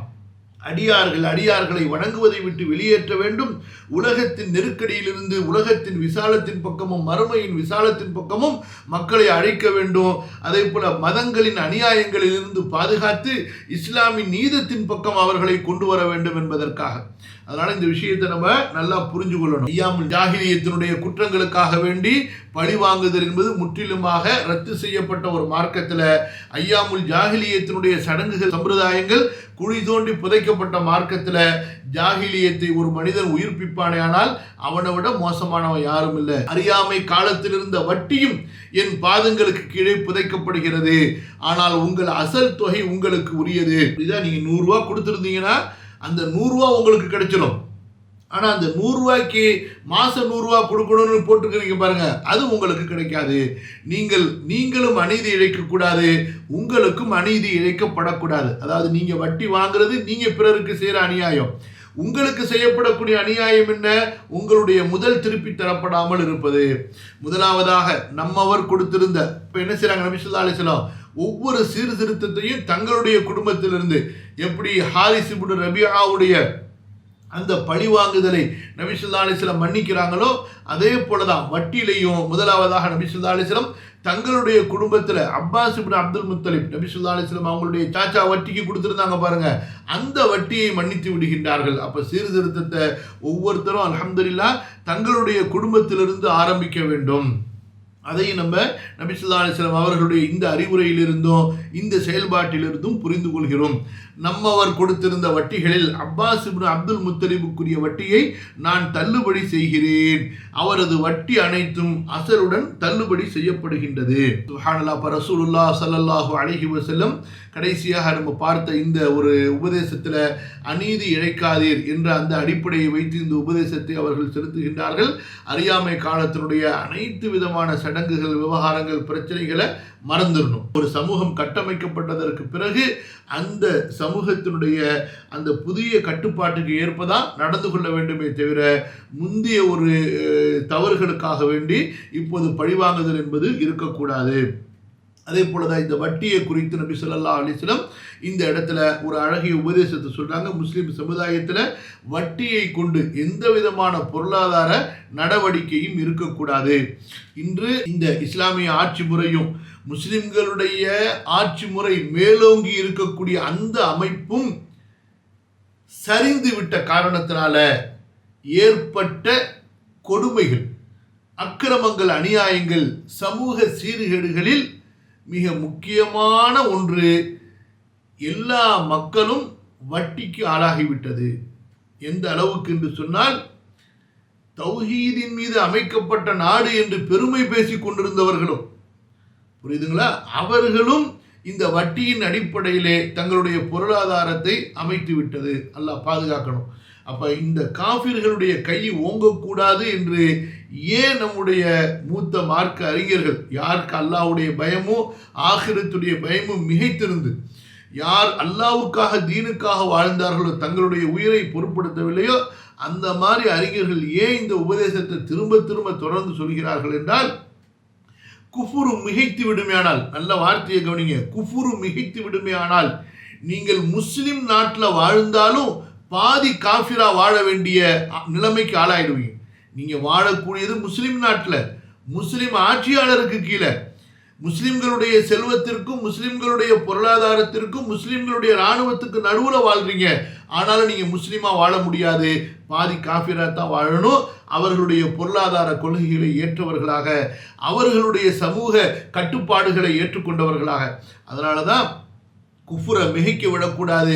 அடியார்களை வணங்குவதை விட்டு வெளியேற்ற வேண்டும், உலகத்தின் நெருக்கடியிலிருந்து உலகத்தின் விசாலத்தின் பக்கமும் மறுமையின் விசாலத்தின் பக்கமும் மக்களை அழைக்க வேண்டும். அதே போல மதங்களின் அநியாயங்களிலிருந்து பாதுகாத்து இஸ்லாமின் நீதத்தின் பக்கம் அவர்களை கொண்டு வர வேண்டும் என்பதற்காக. அதனால இந்த விஷயத்தை நம்ம நல்லா புரிஞ்சு கொள்ளணும். ஐயாமுல் ஜாஹிலியத்தினுடைய குற்றங்களுக்காக வேண்டி பழி வாங்குதல் என்பது முற்றிலுமாக ரத்து செய்யப்பட்ட ஒரு மார்க்கத்தில், ஐயாமுல் ஜாஹிலியத்தினுடைய சடங்குகள் சம்பிரதாயங்கள் குழி தோண்டி புதைக்கப்பட்ட மார்க்கத்தில் ஜாஹிலியத்தை ஒரு மனிதன் உயிர்ப்பிப்பானே ஆனால் அவனை விட மோசமானவன் யாரும் இல்லை. அறியாமை காலத்தில் இருந்த வட்டியும் என் பாதங்களுக்கு கீழே புதைக்கப்படுகிறது, ஆனால் உங்கள் அசல் தொகை உங்களுக்கு உரியது. இதான் நீங்க 100 ரூபா கொடுத்துருந்தீங்கன்னா அந்த 100 ரூபா உங்களுக்கு கிடைச்சிடும். ஆனால் அந்த 100 ரூபாய்க்கு மாதம் 100 ரூபா கொடுக்கணும்னு போட்டுக்கிறீங்க பாருங்க, அது உங்களுக்கு கிடைக்காது. நீங்களும் அநீதி இழைக்கக்கூடாது, உங்களுக்கும் அநீதி இழைக்கப்படக்கூடாது. அதாவது நீங்க வட்டி வாங்குறது நீங்க பிறருக்கு செய்கிற அநியாயம். உங்களுக்கு செய்யப்படக்கூடிய அநியாயம் என்ன? உங்களுடைய முதல் திருப்பி தரப்படாமல் இருப்பது. முதலாவதாக நம்மவர் கொடுத்திருந்த, இப்போ என்ன செய்றாங்க நபி ஸல்லல்லாஹு அலைஹி வஸல்லம், ஒவ்வொரு சீர்திருத்தத்தையும் தங்களுடைய குடும்பத்திலிருந்து, எப்படி ஹாரிஸ் இப்னு ரபியாவுடைய அந்த பழி வாங்குதலை நபி ஸல்லல்லாஹு அலைஹி வஸல்லம் மன்னிக்கிறாங்களோ அதே போலதான் வட்டியிலையும் முதலாவதாக நபி ஸல்லல்லாஹு அலைஹி வஸல்லம் தங்களுடைய குடும்பத்தில் அப்பாஸ் இப்னு அப்துல் முத்தலிப் நபி ஸல்லல்லாஹு அலைஹி வஸல்லம் அவங்களுடைய சாச்சா வட்டிக்கு கொடுத்துருந்தாங்க பாருங்க, அந்த வட்டியை மன்னித்து விடுகின்றார்கள். அப்போ சீர்திருத்தத்தை ஒவ்வொருத்தரும் அல்ஹம்துலில்லாஹ் தங்களுடைய குடும்பத்திலிருந்து ஆரம்பிக்க வேண்டும். அதையும் நம்ம நபி ஸல்லல்லாஹு அலைஹி வஸல்லம் அவர்களுடைய இந்த அறிவுரையிலிருந்தும் இந்த செயல்பாட்டிலிருந்தும் புரிந்து கொள்கிறோம். நம்மவர் கொடுத்திருந்த வட்டிகளில் அப்பாஸ் இப்னு அப்துல் முத்தலிபுக்குரிய வட்டியை நான் தள்ளுபடி செய்கிறேன். அவரது வட்டி அனைத்தும் அசலுடன் தள்ளுபடி செய்யப்படுகின்றது. சுப்ஹானல்லாஹ். ரசூலுல்லாஹ் ஸல்லல்லாஹு அலைஹி வஸல்லம் கடைசியாக நம்ம பார்த்த இந்த ஒரு உபதேசத்தில் அநீதி இழைக்காதீர் என்ற அந்த அடிப்படையை வைத்து இந்த உபதேசத்தை அவர்கள் செலுத்துகின்றார்கள். அறியாமை காலத்தினுடைய அனைத்து விதமான சடங்குகள், விவகாரங்கள், பிரச்சனைகளை மறந்துடணும். ஒரு சமூகம் கட்டமைக்கப்பட்டதற்கு பிறகு அந்த சமூகத்தினுடைய அந்த புதிய கட்டுப்பாட்டுக்கு ஏற்பதான் நடந்து கொள்ள வேண்டுமே தவிர முந்தைய ஒரு தவறுகளுக்காக வேண்டி இப்போது பழிவாங்குதல் என்பது இருக்கக்கூடாது. அதே போலதான் இந்த வட்டியை குறித்து நபி ஸல்லல்லாஹு அலைஹி வஸல்லம் இந்த இடத்துல ஒரு அழகிய உபதேசத்தை சொல்றாங்க. முஸ்லிம் சமுதாயத்தில் வட்டியை கொண்டு எந்த விதமான பொருளாதார நடவடிக்கையும் இருக்கக்கூடாது. இன்று இந்த இஸ்லாமிய ஆட்சி முறையும் முஸ்லிம்களுடைய ஆட்சி முறை மேலோங்கி இருக்கக்கூடிய அந்த அமைப்பும் சரிந்து விட்ட காரணத்தினால ஏற்பட்ட கொடுமைகள், அக்கிரமங்கள், அநியாயங்கள், சமூக சீர்கேடுகளில் மிக முக்கியமான ஒன்று. எல்லா மக்களும் வட்டிக்கு ஆளாகிவிட்டது. எந்த அளவுக்கு என்று சொன்னால், தௌஹீதின் மீது அமைக்கப்பட்ட நாடு என்று பெருமை பேசிக் கொண்டிருந்தவர்களும், புரியுதுங்களா, அவர்களும் இந்த வட்டியின் அடிப்படையிலே தங்களுடைய பொருளாதாரத்தை அமைத்து விட்டது. அல்லாஹ் பாதுகாக்கணும். அப்ப இந்த காஃபிர்களுடைய கை ஓங்கக்கூடாது என்று ஏன் நம்முடைய மூத்த மார்க்க அறிஞர்கள், யாருக்கு அல்லாஹ்வுடைய பயமும் ஆகிரத்துடைய பயமும் மிகைத்திருந்து, யார் அல்லாஹ்வுக்காக தீனுக்காக வாழ்ந்தார்களோ, தங்களுடைய உயிரை பொருட்படுத்தவில்லையோ, அந்த மாதிரி அறிஞர்கள் ஏன் இந்த உபதேசத்தை திரும்ப திரும்ப தொடர்ந்து சொல்கிறார்கள் என்றால், குஃபுரு மிகைத்து விடுமையானால், நல்ல வார்த்தையை கவனிங்க, குஃபுரு மிகைத்து விடுமையானால் நீங்கள் முஸ்லிம் நாட்டில் வாழ்ந்தாலும் பாதி காஃபிரா வாழ வேண்டிய நிலைமைக்கு ஆளாயிடுவீங்க. நீங்கள் வாழக்கூடியது முஸ்லிம் நாட்டில், முஸ்லிம் ஆட்சியாளருக்கு கீழே, முஸ்லிம்களுடைய செல்வத்திற்கும் முஸ்லிம்களுடைய பொருளாதாரத்திற்கும் முஸ்லிம்களுடைய இராணுவத்துக்கு நடுவில் வாழ்றீங்க. ஆனாலும் நீங்கள் முஸ்லீமாக வாழ முடியாது, பாதி காஃபிரா தான் வாழணும். அவர்களுடைய பொருளாதார கொள்கைகளை ஏற்றவர்களாக, அவர்களுடைய சமூக கட்டுப்பாடுகளை ஏற்றுக்கொண்டவர்களாக. அதனால தான் குஃபுரை மிகைக்க விடக்கூடாது.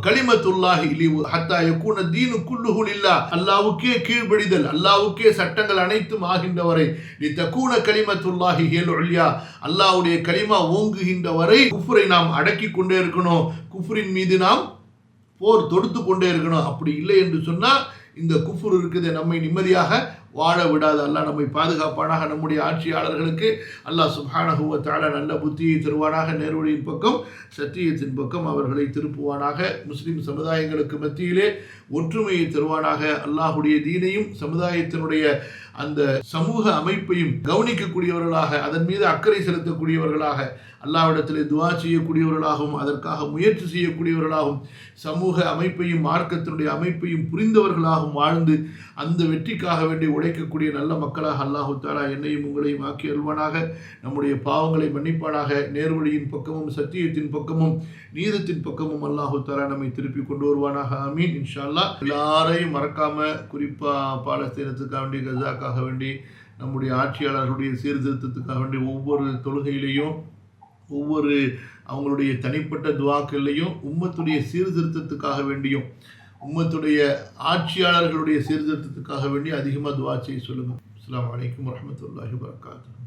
கலிமத்துல்லாஹி ஹத்தா யகூன தீனு குல்லுஹு லில்லாஹ், அல்லாஹ்வுக்கே கீழ்ப்படிதல், அல்லாஹ்வுக்கே சட்டங்கள் அனைத்தும் ஆகின்றவரை, லிதகூன கலிமத்துல்லாஹி ஹியல் உல்யா, அல்லாஹ்வுடைய கலிமா ஓங்குகின்ற வரை குஃபுரை நாம் அடக்கி கொண்டே இருக்கணும், குஃபுரின் மீது நாம் போர் தொடுத்து கொண்டே இருக்கணும். அப்படி இல்லை என்று சொன்னால் இந்த குஃபுர் இருக்குது, நம்மை நிம்மதியாக வாழ விடாது. அல்லாஹ் நம்மை பாதுகாப்பானாக. நம்முடைய ஆட்சியாளர்களுக்கு அல்லாஹ் சுப்ஹானஹு வ தஆலா நல்ல புத்தியை தருவானாக, நேர்வழியின் பக்கம் சத்தியத்தின் பக்கம் அவர்களை திருப்புவானாக. முஸ்லிம் சமுதாயங்களுக்கு மத்தியிலே ஒற்றுமையை தருவானாக. அல்லாஹுடைய தீனையும் சமுதாயத்தினுடைய அந்த சமூக அமைப்பையும் கவனிக்கக்கூடியவர்களாக, அதன் மீது அக்கறை செலுத்தக்கூடியவர்களாக, அல்லாஹ்விடத்தில் துஆ செய்யக்கூடியவர்களாகவும் அதற்காக முயற்சி செய்யக்கூடியவர்களாகவும், சமூக அமைப்பையும் மார்க்கத்தினுடைய அமைப்பையும் புரிந்தவர்களாகவும் வாழ்ந்து அந்த வெற்றிக்காக வேண்டி உழைக்கக்கூடிய நல்ல மக்களாக அல்லாஹு தஆலா என்னையும் உங்களையும் ஆக்கி அல்வானாக. நம்முடைய பாவங்களை மன்னிப்பானாக. நேர்வழியின் பக்கமும் சத்தியத்தின் பக்கமும் நீதத்தின் பக்கமும் அல்லாஹு தஆலா நம்மை திருப்பி கொண்டு வருவானாக. ஆமீன். இன்ஷா அல்லாஹ். எல்லாரையும் மறக்காம, குறிப்பாக பாலஸ்தீனத்துக்காக வேண்டி, கசாக்காக வேண்டி, நம்முடைய ஆட்சியாளர்களுடைய சீர்திருத்தத்துக்காக வேண்டி ஒவ்வொரு தொழுகையிலையும், ஒவ்வொரு அவங்களுடைய தனிப்பட்ட துஆக்கள்லையும் உம்மத்துடைய சீர்திருத்தத்துக்காக வேண்டியும், உம்மத்துடைய ஆட்சியாளர்களுடைய சீர்திருத்தத்துக்காக வேண்டி அதிகமாக துஆ செய்ய சொல்லுங்கள். அஸ்ஸலாமு அலைக்கும் வரஹ்மத்துல்லாஹி வபரகாத்துஹு.